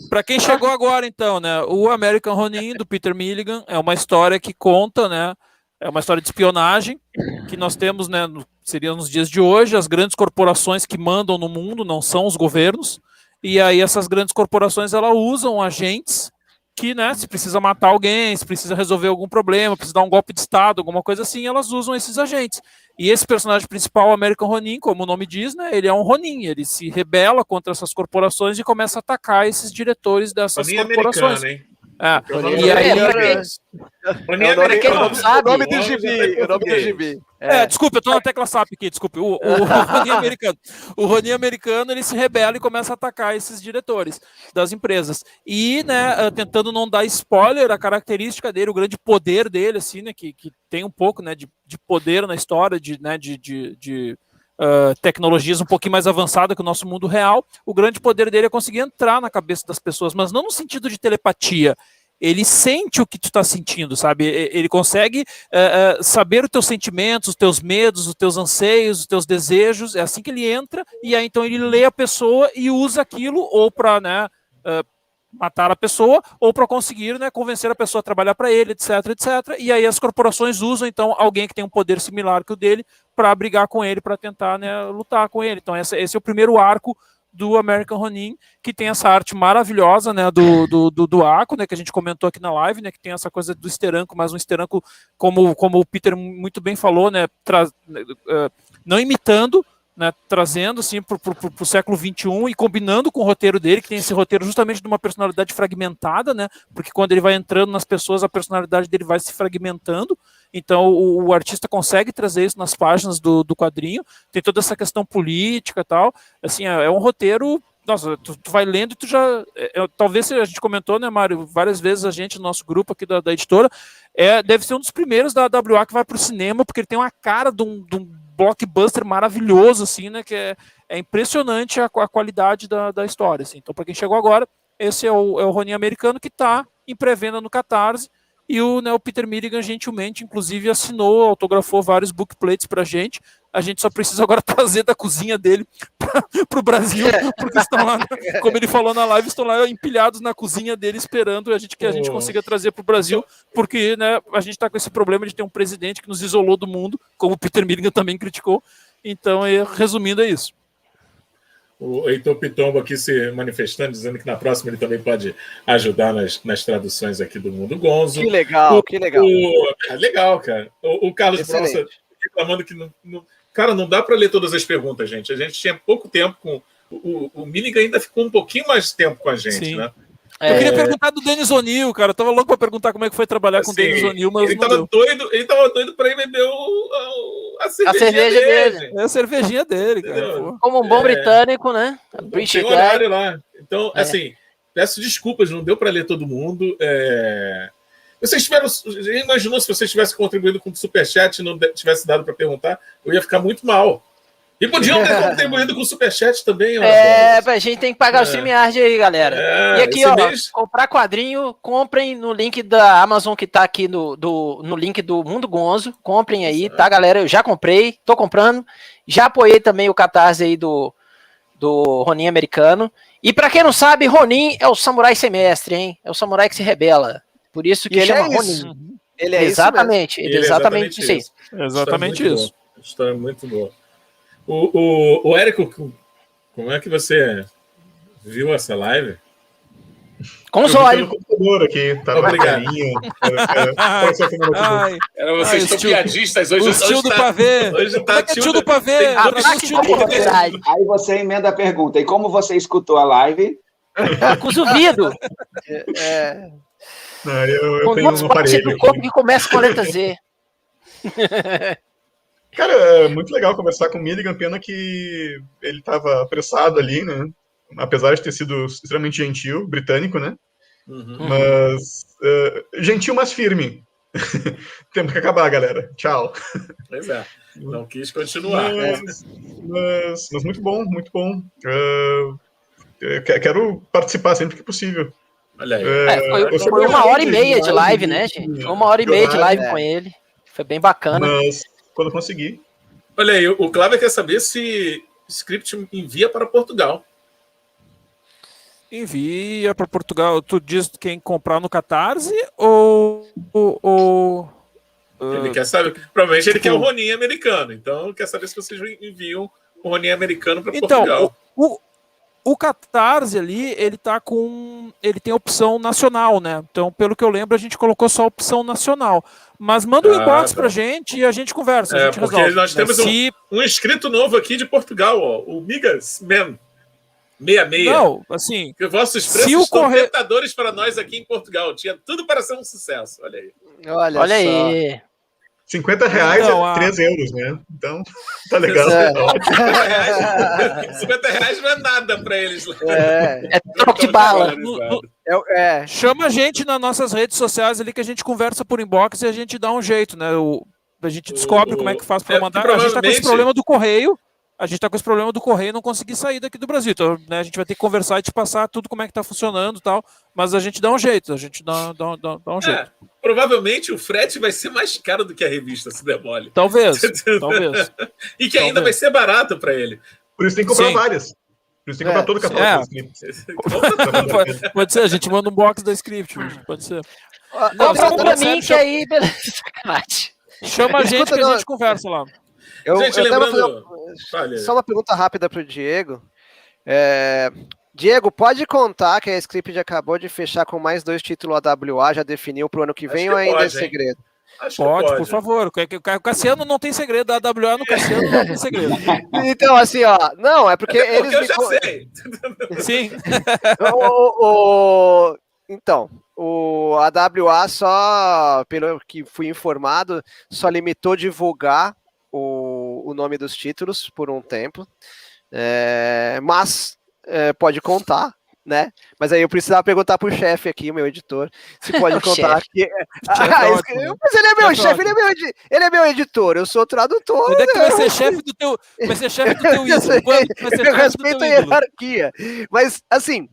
Para quem chegou agora, então, né? O American Ronin, do Peter Milligan, é uma história que conta, né? É uma história de espionagem que nós temos, né? Seria nos dias de hoje, as grandes corporações que mandam no mundo, não são os governos, e aí essas grandes corporações, elas usam agentes que, né, se precisa matar alguém, se precisa resolver algum problema, precisa dar um golpe de Estado, alguma coisa assim, elas usam esses agentes. E esse personagem principal, o American Ronin, como o nome diz, né, ele é um Ronin, ele se rebela contra essas corporações e começa a atacar esses diretores dessas corporações. Americano, hein? E aí... O nome do gibi. Desculpa, eu tô na tecla SAP aqui, desculpe. O Ronin americano. O Ronin americano, ele se rebela e começa a atacar esses diretores das empresas. E, né, tentando não dar spoiler, a característica dele, o grande poder dele, assim, né, que tem um pouco, né, de poder na história, de tecnologias um pouquinho mais avançadas que o nosso mundo real. O grande poder dele é conseguir entrar na cabeça das pessoas, mas não no sentido de telepatia. Ele sente o que tu está sentindo, sabe? Ele consegue saber os teus sentimentos, os teus medos, os teus anseios, os teus desejos. É assim que ele entra, e aí então ele lê a pessoa e usa aquilo ou para, né, matar a pessoa, ou para conseguir, né, convencer a pessoa a trabalhar para ele, etc, etc. E aí as corporações usam, então, alguém que tem um poder similar que o dele para brigar com ele, para tentar, né, lutar com ele. Então esse é o primeiro arco do American Ronin, que tem essa arte maravilhosa, né, do arco, né, que a gente comentou aqui na live, né, que tem essa coisa do esteranco, mas um esteranco, como o Peter muito bem falou, né, não imitando, né, trazendo assim para o século XXI e combinando com o roteiro dele, que tem esse roteiro justamente de uma personalidade fragmentada, né, porque quando ele vai entrando nas pessoas, a personalidade dele vai se fragmentando. Então o artista consegue trazer isso nas páginas do quadrinho, tem toda essa questão política e tal, assim, é um roteiro, nossa, tu vai lendo e tu já, talvez a gente comentou, né, Mário, várias vezes a gente, no nosso grupo aqui da editora, deve ser um dos primeiros da AWA que vai para o cinema, porque ele tem uma cara de blockbuster maravilhoso, assim, né? Que é impressionante a qualidade da história, assim. Então, para quem chegou agora, esse é o Ronin americano, que está em pré-venda no Catarse, e o Peter Milligan gentilmente, inclusive, assinou, autografou vários bookplates pra gente. A gente só precisa agora trazer da cozinha dele para o Brasil, porque estão lá, como ele falou na live, estão lá empilhados na cozinha dele, esperando que a gente consiga trazer para o Brasil, porque, né, a gente está com esse problema de ter um presidente que nos isolou do mundo, como o Peter Milligan também criticou. Então, resumindo, é isso. O Heitor Pitombo aqui se manifestando, dizendo que na próxima ele também pode ajudar nas traduções aqui do Mundo Gonzo. Que legal, que legal. Legal, cara. O Carlos Brossa reclamando que cara, não dá para ler todas as perguntas, gente. A gente tinha pouco tempo com... O Milligan ainda ficou um pouquinho mais tempo com a gente, sim, né? Eu queria perguntar do Dennis O'Neill, cara. Eu tava louco para perguntar como é que foi trabalhar com o Dennis O'Neill, mas ele tava doido para ir beber a cerveja dele. É a cervejinha dele, cara. Como um bom britânico, né? Tem horário lá. Então, assim, peço desculpas, não deu para ler todo mundo. Vocês tiveram... Imaginou se vocês tivessem contribuído com o Superchat e não tivesse dado para perguntar? Eu ia ficar muito mal. E podiam ter contribuído com o Superchat também. A gente tem que pagar o StreamYard aí, galera. E aqui, comprar quadrinho, comprem no link da Amazon que tá aqui no link do Mundo Gonzo. Comprem aí, tá, galera? Eu já comprei, tô comprando. Já apoiei também o Catarse aí do Ronin americano. E pra quem não sabe, Ronin é o samurai semestre, hein? É o samurai que se rebela. Por isso que chama Ronin. Ele é exatamente, isso exatamente isso aí. Exatamente isso. História muito boa. O Érico, como é que você viu essa live? Com os olhos. Aqui, tá obrigado. Vocês estão piadistas hoje. O tio do pavê. Hoje tá tio do pavê. Aí você emenda a pergunta. E como você escutou a live? Com os ouvidos. Eu tenho um aparelho do corpo que começa com a letra Z. Cara, é muito legal conversar com o Milligan, pena que ele estava apressado ali, né? Apesar de ter sido extremamente gentil, britânico, né? Mas gentil, mas firme. Temos que acabar, galera. Tchau. Pois é. Não quis continuar. Mas muito bom, muito bom. Quero participar sempre que possível. Olha aí. Foi 1h30 de live, né, gente? Foi 1h30 de live com ele. Foi bem bacana. Mas quando conseguir. Olha aí, o Cláudio quer saber se o script envia para Portugal. Envia para Portugal. Tu diz quem comprar no Catarse ou ele quer saber. Provavelmente ele quer o Ronin americano. Então quer saber se vocês enviam o Ronin americano para Portugal. O Catarse ali, ele tem opção nacional, né? Então, pelo que eu lembro, a gente colocou só a opção nacional. Mas manda um inbox pra gente e a gente conversa. A gente porque resolve. Nós temos um inscrito novo aqui de Portugal, ó, o Migas Man 66. Não, assim... Que vossos preços estão tentadores para nós aqui em Portugal. Tinha tudo para ser um sucesso. Olha aí. Olha aí. R$50 é 3 euros, né? Então, tá legal. R$50 não é nada para eles. É troco de bala. Chama a gente nas nossas redes sociais ali que a gente conversa por inbox e a gente dá um jeito, né? A gente descobre como é que faz para mandar. A gente tá com esse problema do correio. A gente tá com esse problema do correio e não conseguir sair daqui do Brasil. Então, né, a gente vai ter que conversar e te passar tudo como é que tá funcionando e tal. Mas a gente dá um jeito. A gente dá um jeito. Provavelmente o frete vai ser mais caro do que a revista, se der mole. Talvez. E que ainda vai ser barato para ele. Por isso tem que comprar várias. Por isso tem que comprar todo o catálogo. Pode ser, a gente manda um box da script. Pode ser. Compra um pra mim que aí, beleza. Chama a gente que a gente conversa lá. Gente, lembrando... Só uma pergunta rápida para o Diego. Diego, pode contar que a Script acabou de fechar com mais 2 títulos AWA, já definiu para o ano que vem ou ainda é segredo? Pode, por favor. O Cassiano não tem segredo, a AWA no Cassiano não tem segredo. Então, assim, não, é porque eles... eu já sei. Sim. Então, a AWA só, pelo que fui informado, só limitou divulgar o nome dos títulos por um tempo, mas pode contar né? Mas aí eu precisava perguntar pro chefe aqui, o meu editor, se pode contar que... Mas ele é meu chefe, ele é meu editor, eu sou tradutor. Quando é que tu vai ser chefe do teu ídolo? Quando tu vai ser Eu chefe do respeito teu a ídolo? hierarquia. Mas, assim,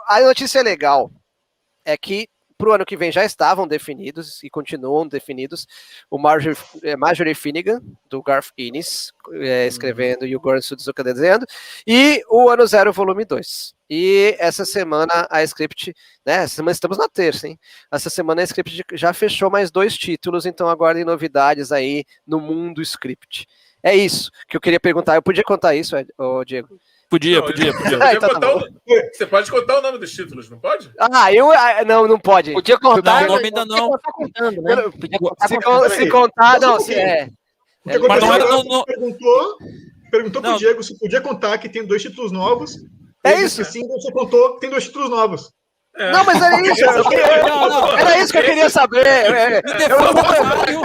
a notícia legal é que para o ano que vem já estavam definidos e continuam definidos o Marjorie Finnegan, do Garth Ennis, escrevendo, e o Gonzo desenhando, e o Ano Zero, volume 2. E essa semana a Script, né, essa semana estamos na terça, hein? Essa semana a Script já fechou mais 2 títulos, então aguardem novidades aí no mundo Script. É isso que eu queria perguntar. Eu podia contar isso, Diego? Podia. Você pode contar o nome dos títulos, não pode? Não pode. Podia contar, não, o nome ainda não. Contando, né? Se contar, não, se O que aconteceu, perguntou pro Diego se podia contar que tem 2 títulos novos. Isso. Sim, você contou que tem 2 títulos novos. Não, mas era isso. Era isso que eu queria saber. Tem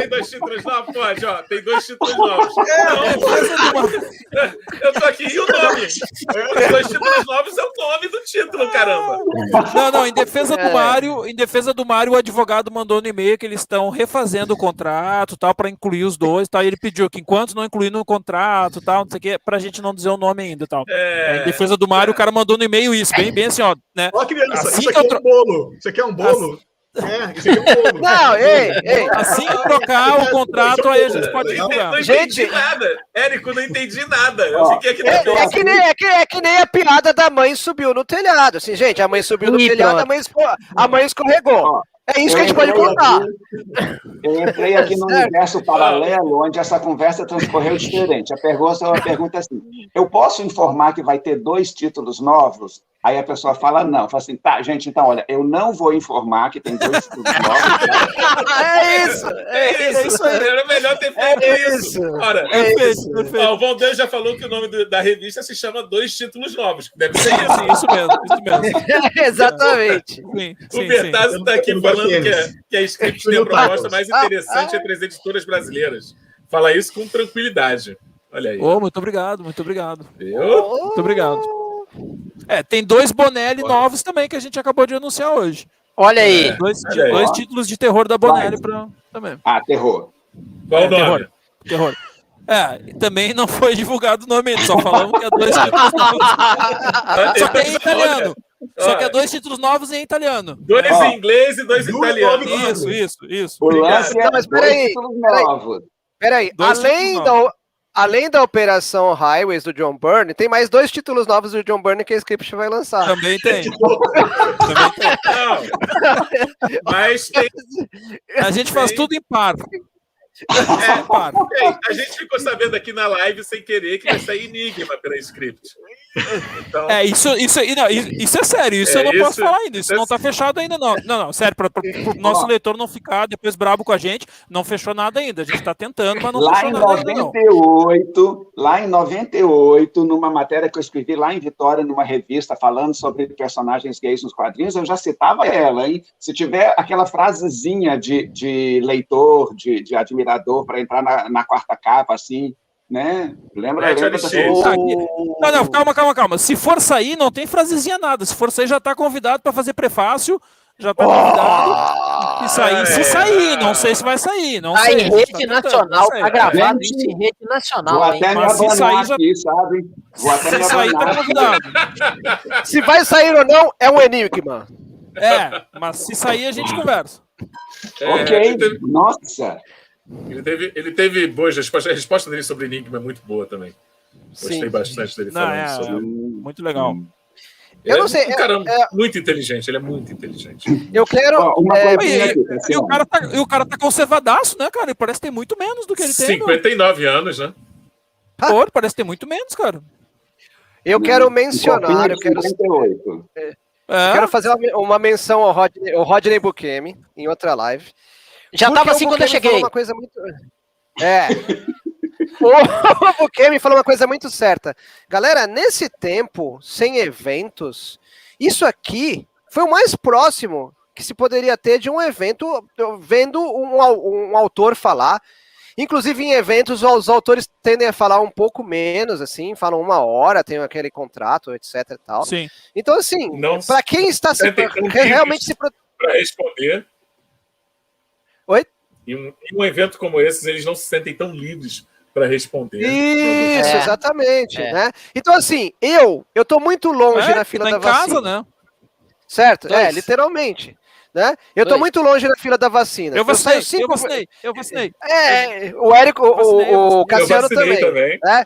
2 títulos novos? Pode, ó. Tem 2 títulos novos. Eu tô aqui, e o nome? Os 2 títulos novos é o nome do título, caramba. Não, em defesa do Mário, o advogado mandou no e-mail que eles estão refazendo o contrato, tal, para incluir os 2, tal. E ele pediu que enquanto não incluir no contrato, tal, não sei o que, pra gente não dizer o nome ainda, tal. Em defesa do Mário, o cara mandou no e-mail isso, bem assim, ó, né? Ó, criança, assim isso aqui é um bolo. Isso aqui é um bolo? Isso aqui é um bolo. Não, ei. Assim que trocar o contrato, aí a gente pode divulgar. Não entendi nada. Érico, não entendi nada. Eu fiquei aqui É que nem a piada da mãe subiu no telhado. Assim, gente, a mãe subiu no telhado, a mãe escorregou. É isso que a gente pode contar. Eu entrei aqui no universo paralelo, onde essa conversa transcorreu diferente. A pergunta é assim: eu posso informar que vai ter 2 títulos novos? Aí a pessoa fala não. Fala assim, tá, gente, então, olha, eu não vou informar que tem 2 títulos novos. É isso aí. Era melhor ter feito isso. Ora, Perfeito. O Valdeu já falou que o nome da revista se chama 2 títulos novos. Deve ser isso. Isso mesmo. Exatamente. Sim, O Bertazzo está aqui falando que a Script tem a proposta mais interessante entre as editoras brasileiras. Fala isso com tranquilidade. Olha aí. Muito obrigado. Viu? Muito obrigado. Tem 2 Bonelli novos também que a gente acabou de anunciar hoje. Olha aí. Dois títulos de terror da Bonelli também. Terror. Qual o nome? Terror. Também não foi divulgado o nome ainda, só falamos que é 2 títulos novos. Só que é em italiano. Só que é 2 títulos novos em italiano. 2 em inglês e 2 em italiano. Isso. O lance é 2 títulos novos. Peraí, além da Operação Highways do John Byrne, tem mais 2 títulos novos do John Byrne que a Script vai lançar. Também tem. Não. Mas tem. A gente faz tudo em par. A gente ficou sabendo aqui na live sem querer que vai sair Enigma pela Script. Então... Isso é sério, isso eu não posso falar ainda, isso não tá fechado ainda, não, sério, para o nosso leitor não ficar depois brabo com a gente, não fechou nada ainda, a gente tá tentando, mas não fechou nada ainda, não. Lá em 98, numa matéria que eu escrevi lá em Vitória, numa revista, falando sobre personagens gays nos quadrinhos, eu já citava ela, hein? Se tiver aquela frasezinha de leitor, de admirador, para entrar na quarta capa, assim, né? Lembra Não, calma. Se for sair, não tem frasezinha nada. Se for sair, já tá convidado para fazer prefácio. Já tá convidado. Se sair, não sei se vai sair. Não sei, em rede nacional, tá gravado isso em rede nacional. Vou até me abandonar aqui, sabe? Se sair, tá convidado. Se vai sair ou não, é um enigma. Mas se sair, a gente conversa. Ok, nossa. Ele teve boas respostas. A resposta dele sobre Enigma é muito boa também. Gostei bastante dele falando sobre. Muito legal. Eu não sei. Muito inteligente, ele é muito inteligente. Eu quero. E o cara tá conservadaço, né, cara? Ele parece ter muito menos do que ele tem. 59 anos, né? Pô, parece ter muito menos, cara. Eu quero mencionar. Eu quero fazer uma menção ao Rodney Bukemi em outra live. Já estava assim quando eu cheguei. Uma coisa muito... O Bukemi falou uma coisa muito certa. Galera, nesse tempo, sem eventos, isso aqui foi o mais próximo que se poderia ter de um evento vendo um autor falar. Inclusive em eventos os autores tendem a falar um pouco menos, assim, falam 1 hora, tem aquele contrato, etc e tal. Sim. Então, assim, para quem está realmente se para responder. Oi? Em um evento como esse, eles não se sentem tão livres para responder. Isso, exatamente, né? Então, assim, eu tô muito longe na fila da vacina. Em casa, né? Certo? Literalmente. Né? Eu tô muito longe na fila da vacina. Eu vacinei. O Érico, o Cassiano também. Né?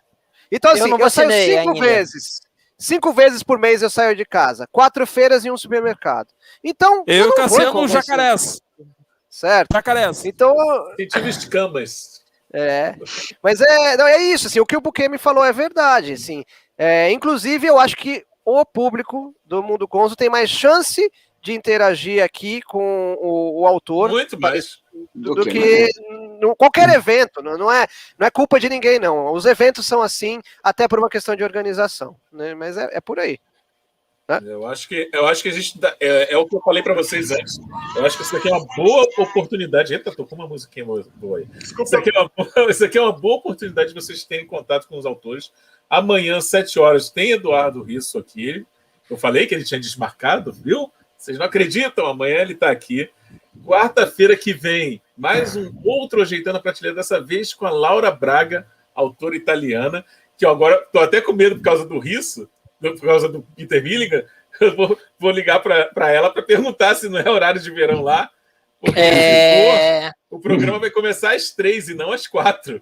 Então, assim, eu saio 5 vezes. 5 vezes por mês eu saio de casa. 4 feiras e um supermercado. Então, eu e o Cassiano jacarés. Certo? Jacarés. Então... Tive escamas. Mas não, é isso, assim, o que o Buquê me falou é verdade, assim. Inclusive, eu acho que o público do Mundo Gonzo tem mais chance de interagir aqui com o autor muito mais do que qualquer evento. Não é culpa de ninguém, não. Os eventos são assim, até por uma questão de organização, né? Mas é por aí. Né? Eu acho que a gente é o que eu falei para vocês antes. Eu acho que isso aqui é uma boa oportunidade. Eita, tô com uma musiquinha boa aí. Isso aqui é uma boa oportunidade de vocês terem contato com os autores. Amanhã, 7 horas, tem Eduardo Risso aqui. Eu falei que ele tinha desmarcado, viu? Vocês não acreditam? Amanhã ele está aqui. Quarta-feira que vem, mais um outro Ajeitando a Prateleira, dessa vez com a Laura Braga, autora italiana, que eu agora estou até com medo por causa do Risso, por causa do Peter Milligan. Eu vou ligar para ela para perguntar se não é horário de verão lá. Porque se for, o programa vai começar às 3 e não às 4.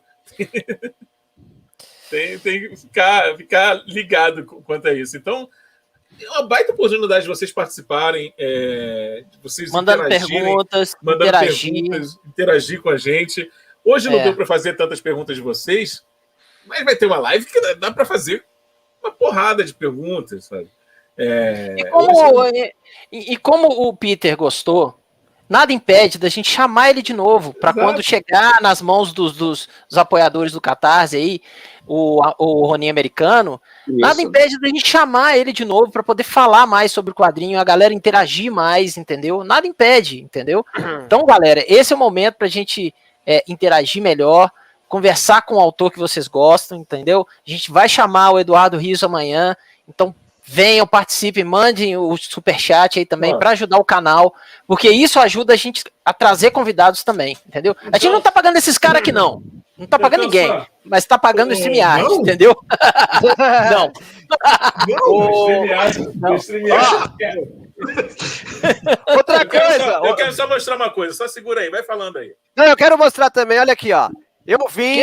Tem que ficar ligado quanto a isso. Então, é uma baita oportunidade de vocês participarem, de vocês mandando perguntas, interagir com a gente. Hoje não deu para fazer tantas perguntas de vocês, mas vai ter uma live que dá para fazer uma porrada de perguntas, sabe? E como o Peter gostou, nada impede da gente chamar ele de novo, para quando chegar nas mãos dos apoiadores do Catarse aí, o Ronin americano, nada impede da gente chamar ele de novo para poder falar mais sobre o quadrinho, a galera interagir mais, entendeu? Nada impede, entendeu? Então, galera, esse é o momento para a gente interagir melhor, conversar com o autor que vocês gostam, entendeu? A gente vai chamar o Eduardo Rios amanhã, então venham, participem, mandem o superchat aí também para ajudar o canal, porque isso ajuda a gente a trazer convidados também, entendeu? A gente não tá pagando esses caras aqui, não. Não tá pagando ninguém, mas tá pagando o StreamYard, entendeu? Não. Outra coisa. Eu quero só mostrar uma coisa, só segura aí, vai falando aí. Não, eu quero mostrar também, olha aqui, ó. Eu vim.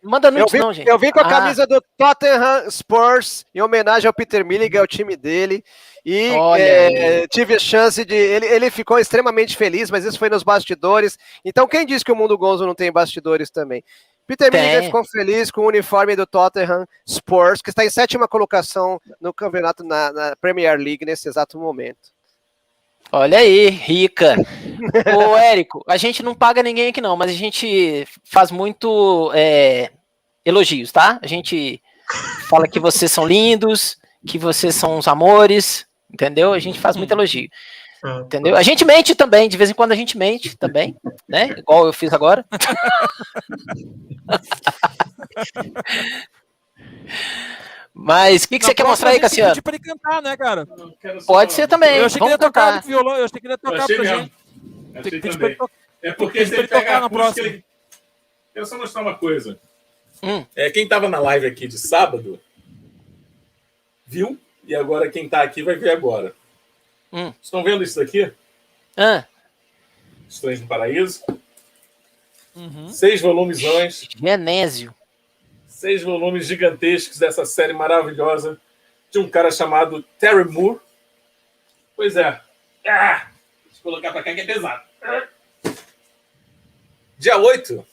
Manda nudes não, gente. Eu vim com a camisa do Tottenham Spurs em homenagem ao Peter Milligan, ao time dele. E tive a chance de... Ele ficou extremamente feliz, mas isso foi nos bastidores. Então, quem disse que o Mundo Gonzo não tem bastidores também? Peter Milligan ficou feliz com o uniforme do Tottenham Spurs, que está em 7ª colocação no campeonato na Premier League nesse exato momento. Olha aí, rica. Ô, Érico, a gente não paga ninguém aqui não, mas a gente faz muito elogios, tá? A gente fala que vocês são lindos, que vocês são uns amores, entendeu? A gente faz muito elogio, entendeu? A gente mente também, de vez em quando a gente mente também, né? Igual eu fiz agora. Mas o que você quer mostrar aí, Cassiano? Pedir pra ele cantar, né, cara? Pode ser também. Eu achei que ele ia tocar no violão, eu achei que ele ia tocar pra gente. É porque se ele pegar na próxima. Quero só mostrar uma coisa. Quem estava na live aqui de sábado viu, e agora quem está aqui vai ver agora. Estão vendo isso daqui? Estranhos no Paraíso. 6 volumezões. Genésio. 6 volumes gigantescos dessa série maravilhosa de um cara chamado Terry Moore. Pois é. Deixa eu colocar para cá que é pesado. Dia 8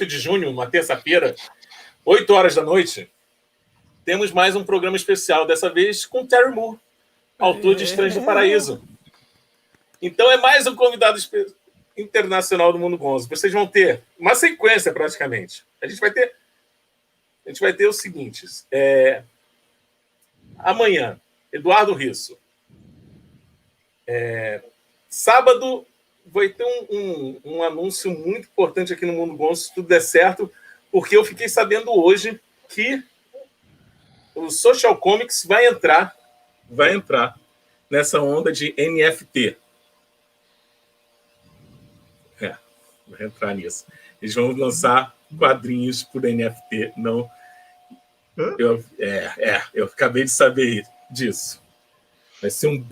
de junho, uma terça-feira, 8 horas da noite, temos mais um programa especial, dessa vez com Terry Moore, autor de Estranhos no Paraíso. Então é mais um convidado internacional do Mundo Gonzo. Vocês vão ter uma sequência, praticamente. A gente vai ter os seguintes. Amanhã, Eduardo Risso. Sábado, vai ter um anúncio muito importante aqui no Mundo Gonzo, se tudo der certo, porque eu fiquei sabendo hoje que o Social Comics vai entrar nessa onda de NFT. Vai entrar nisso. Eles vão lançar quadrinhos por NFT. Não. Eu acabei de saber disso. Vai ser um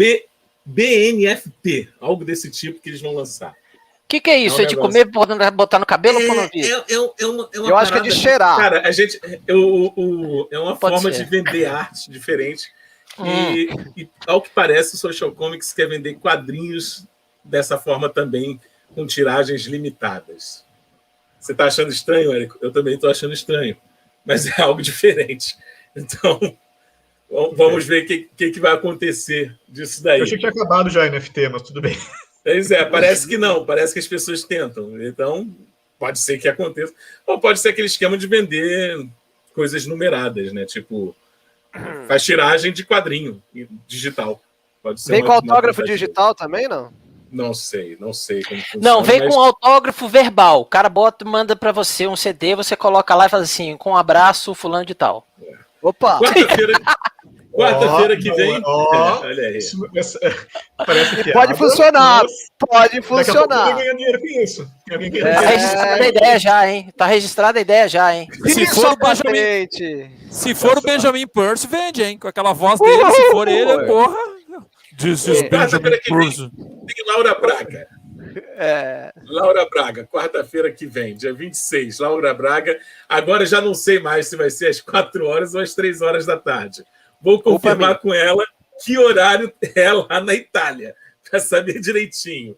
BNFT, algo desse tipo que eles vão lançar. O que é isso? É de comer, botar no cabelo ou pôr no vidro? Eu acho que é de cheirar. Cara, é uma forma de vender arte diferente. E, ao que parece, o Social Comics quer vender quadrinhos dessa forma também, com tiragens limitadas. Você está achando estranho, Érico? Eu também estou achando estranho. Mas é algo diferente. Então, vamos ver o que vai acontecer disso daí. Eu achei que tinha acabado já a NFT, mas tudo bem. Pois é, parece que não. Parece que as pessoas tentam. Então, pode ser que aconteça. Ou pode ser aquele esquema de vender coisas numeradas, né? Tipo, faz tiragem de quadrinho digital. Pode ser. Vem com autógrafo digital também, não? Não sei como funciona. Não, vem com autógrafo verbal. O cara manda pra você um CD, você coloca lá e faz assim, com um abraço, fulano de tal. Opa! Quarta-feira que vem. Olha aí. Parece que pode funcionar. Pode funcionar. Daqui a pouco eu ganho dinheiro com isso. Tá registrada a ideia já, hein? Tá registrada a ideia já, hein? Se for o Benjamin Percy, vende, hein? Com aquela voz dele, se for ele, porra. This is Benjamin Percy. Tem Laura Braga. Laura Braga, quarta-feira que vem, dia 26. Laura Braga. Agora já não sei mais se vai ser às 4 horas ou às 3 horas da tarde. Vou confirmar com ela que horário é lá na Itália, para saber direitinho.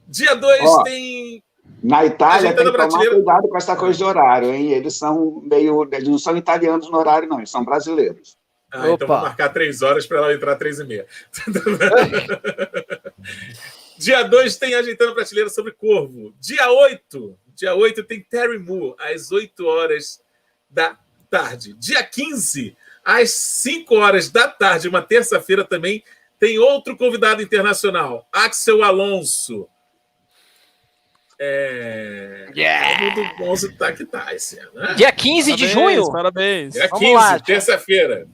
Dia 2 tem... Na Itália tem que tomar cuidado com essa coisa de horário, hein? Eles não são italianos no horário, não, eles são brasileiros. Então vou marcar 3 horas para ela entrar 3h30. Dia 2 tem Ajeitando Prateleira sobre Corvo. Dia 8 tem Terry Moore, às 8 horas da tarde. Dia 15, às 5 horas da tarde, uma terça-feira também, tem outro convidado internacional, Axel Alonso. O Gonzo tá que tá esse ano, né? Dia 15 de junho? Parabéns. Dia 15, terça-feira.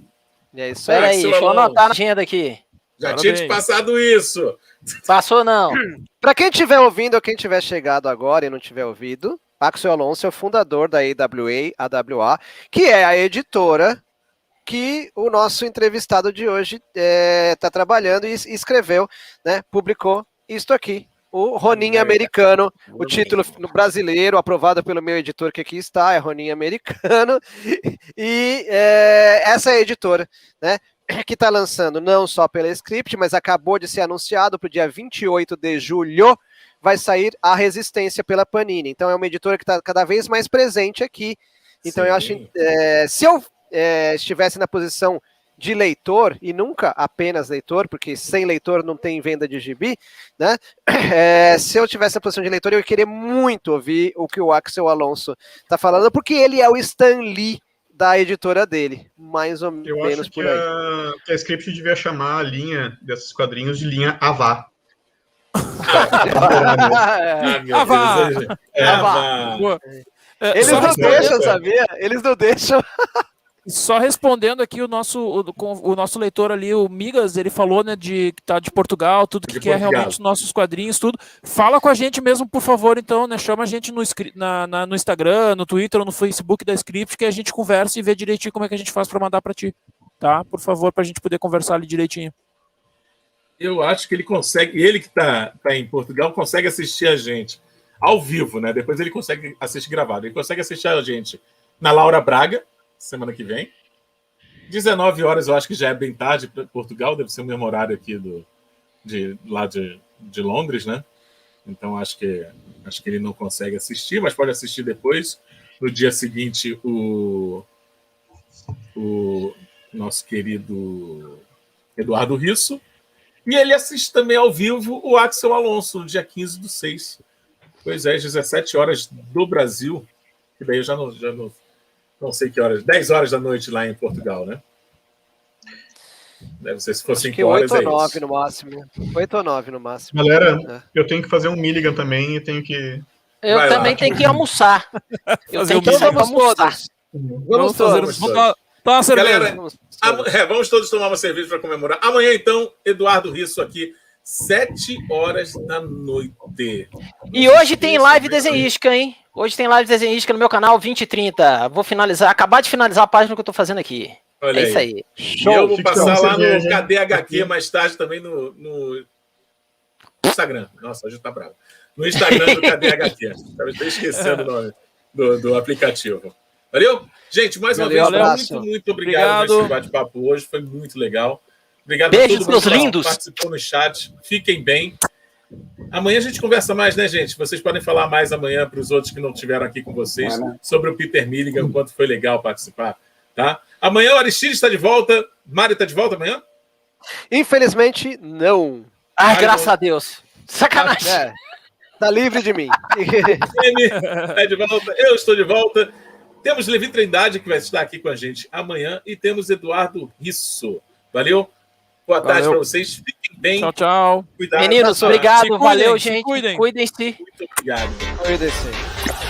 É isso aí. Peraí, deixa eu anotar na agenda aqui. Já tinha te passado isso. Passou, não. Para quem estiver ouvindo ou quem tiver chegado agora e não tiver ouvido, Axel Alonso é o fundador da AWA, que é a editora que o nosso entrevistado de hoje está trabalhando e escreveu, né, publicou isto aqui, o Ronin Americano, o título brasileiro, aprovado pelo meu editor que aqui está, é Ronin Americano, e essa é a editora, né, que está lançando não só pela Script, mas acabou de ser anunciado para o dia 28 de julho, vai sair A Resistência pela Panini. Então é uma editora que está cada vez mais presente aqui. Então eu acho, se eu estivesse na posição de leitor, e nunca apenas leitor, porque sem leitor não tem venda de gibi, né? Se eu tivesse na posição de leitor, eu ia querer muito ouvir o que o Axel Alonso está falando, porque ele é o Stan Lee da editora dele, mais ou menos por aí. Eu acho que a Script devia chamar a linha desses quadrinhos de linha Avá. Eles não deixam, sabia? Eles não deixam. Só respondendo aqui o nosso leitor ali, o Migas, ele falou, né, que tá de Portugal, tudo que quer realmente os nossos quadrinhos, tudo. Fala com a gente mesmo, por favor, então, né? Chama a gente no Instagram, no Twitter ou no Facebook da Script, que a gente conversa e vê direitinho como é que a gente faz para mandar para ti, tá? Por favor, para a gente poder conversar ali direitinho. Eu acho que ele consegue, ele que tá em Portugal, consegue assistir a gente ao vivo, né? Depois ele consegue assistir gravado. Ele consegue assistir a gente na Laura Braga, semana que vem. 19 horas, eu acho que já é bem tarde para Portugal, deve ser o mesmo horário aqui lá de Londres, né? Então acho que ele não consegue assistir, mas pode assistir depois. No dia seguinte, o nosso querido Eduardo Risso. E ele assiste também ao vivo o Axel Alonso, no dia 15/6. Pois é, às 17 horas do Brasil. E daí eu já não sei que horas. 10 horas da noite lá em Portugal, né? Deve ser, se for Acho 5 que horas, 8 ou é 9 isso. no máximo. 8 ou 9 no máximo. Galera, eu tenho que fazer um Milligan também e tenho que... Eu Vai também lá. tenho que almoçar. Eu Fazer tenho o que Então sair pra vamos almoçar. todos. Vamos fazer. Vamos Vamos todos. tomar uma cerveja. Galera, vamos todos tomar uma cerveja para comemorar. Amanhã, então, Eduardo Risso aqui, 7 horas da noite. E hoje tem live desenhística, hein? Hoje tem live desenhística no meu canal 2030. Vou finalizar, acabar de finalizar a página que eu tô fazendo aqui. Olha é isso aí. E eu vou Fica passar uma lá no cerveja KDHQ mais tarde também no Instagram. Nossa, hoje tá bravo. No Instagram do KDHQ. Estava até esquecendo o nome do aplicativo. Valeu? Gente, mais uma vez, muito obrigado por esse bate-papo hoje. Foi muito legal. Obrigado a Beijos, todo mundo meus lindos. que participou no chat. Fiquem bem. Amanhã a gente conversa mais, né, gente? Vocês podem falar mais amanhã para os outros que não estiveram aqui com vocês sobre o Peter Milligan, o quanto foi legal participar. Tá? Amanhã o Aristides está de volta. Mário está de volta amanhã? Infelizmente, não. Graças a Deus. Sacanagem. Tá livre de mim. É de volta, eu estou de volta. Temos Levi Trindade, que vai estar aqui com a gente amanhã, e temos Eduardo Risso. Valeu? Boa tarde para vocês. Fiquem bem. Tchau, tchau. Cuidado. Meninos, obrigado. Valeu, gente. Cuidem-se. Cuidem-se. Muito obrigado. Cuidem-se.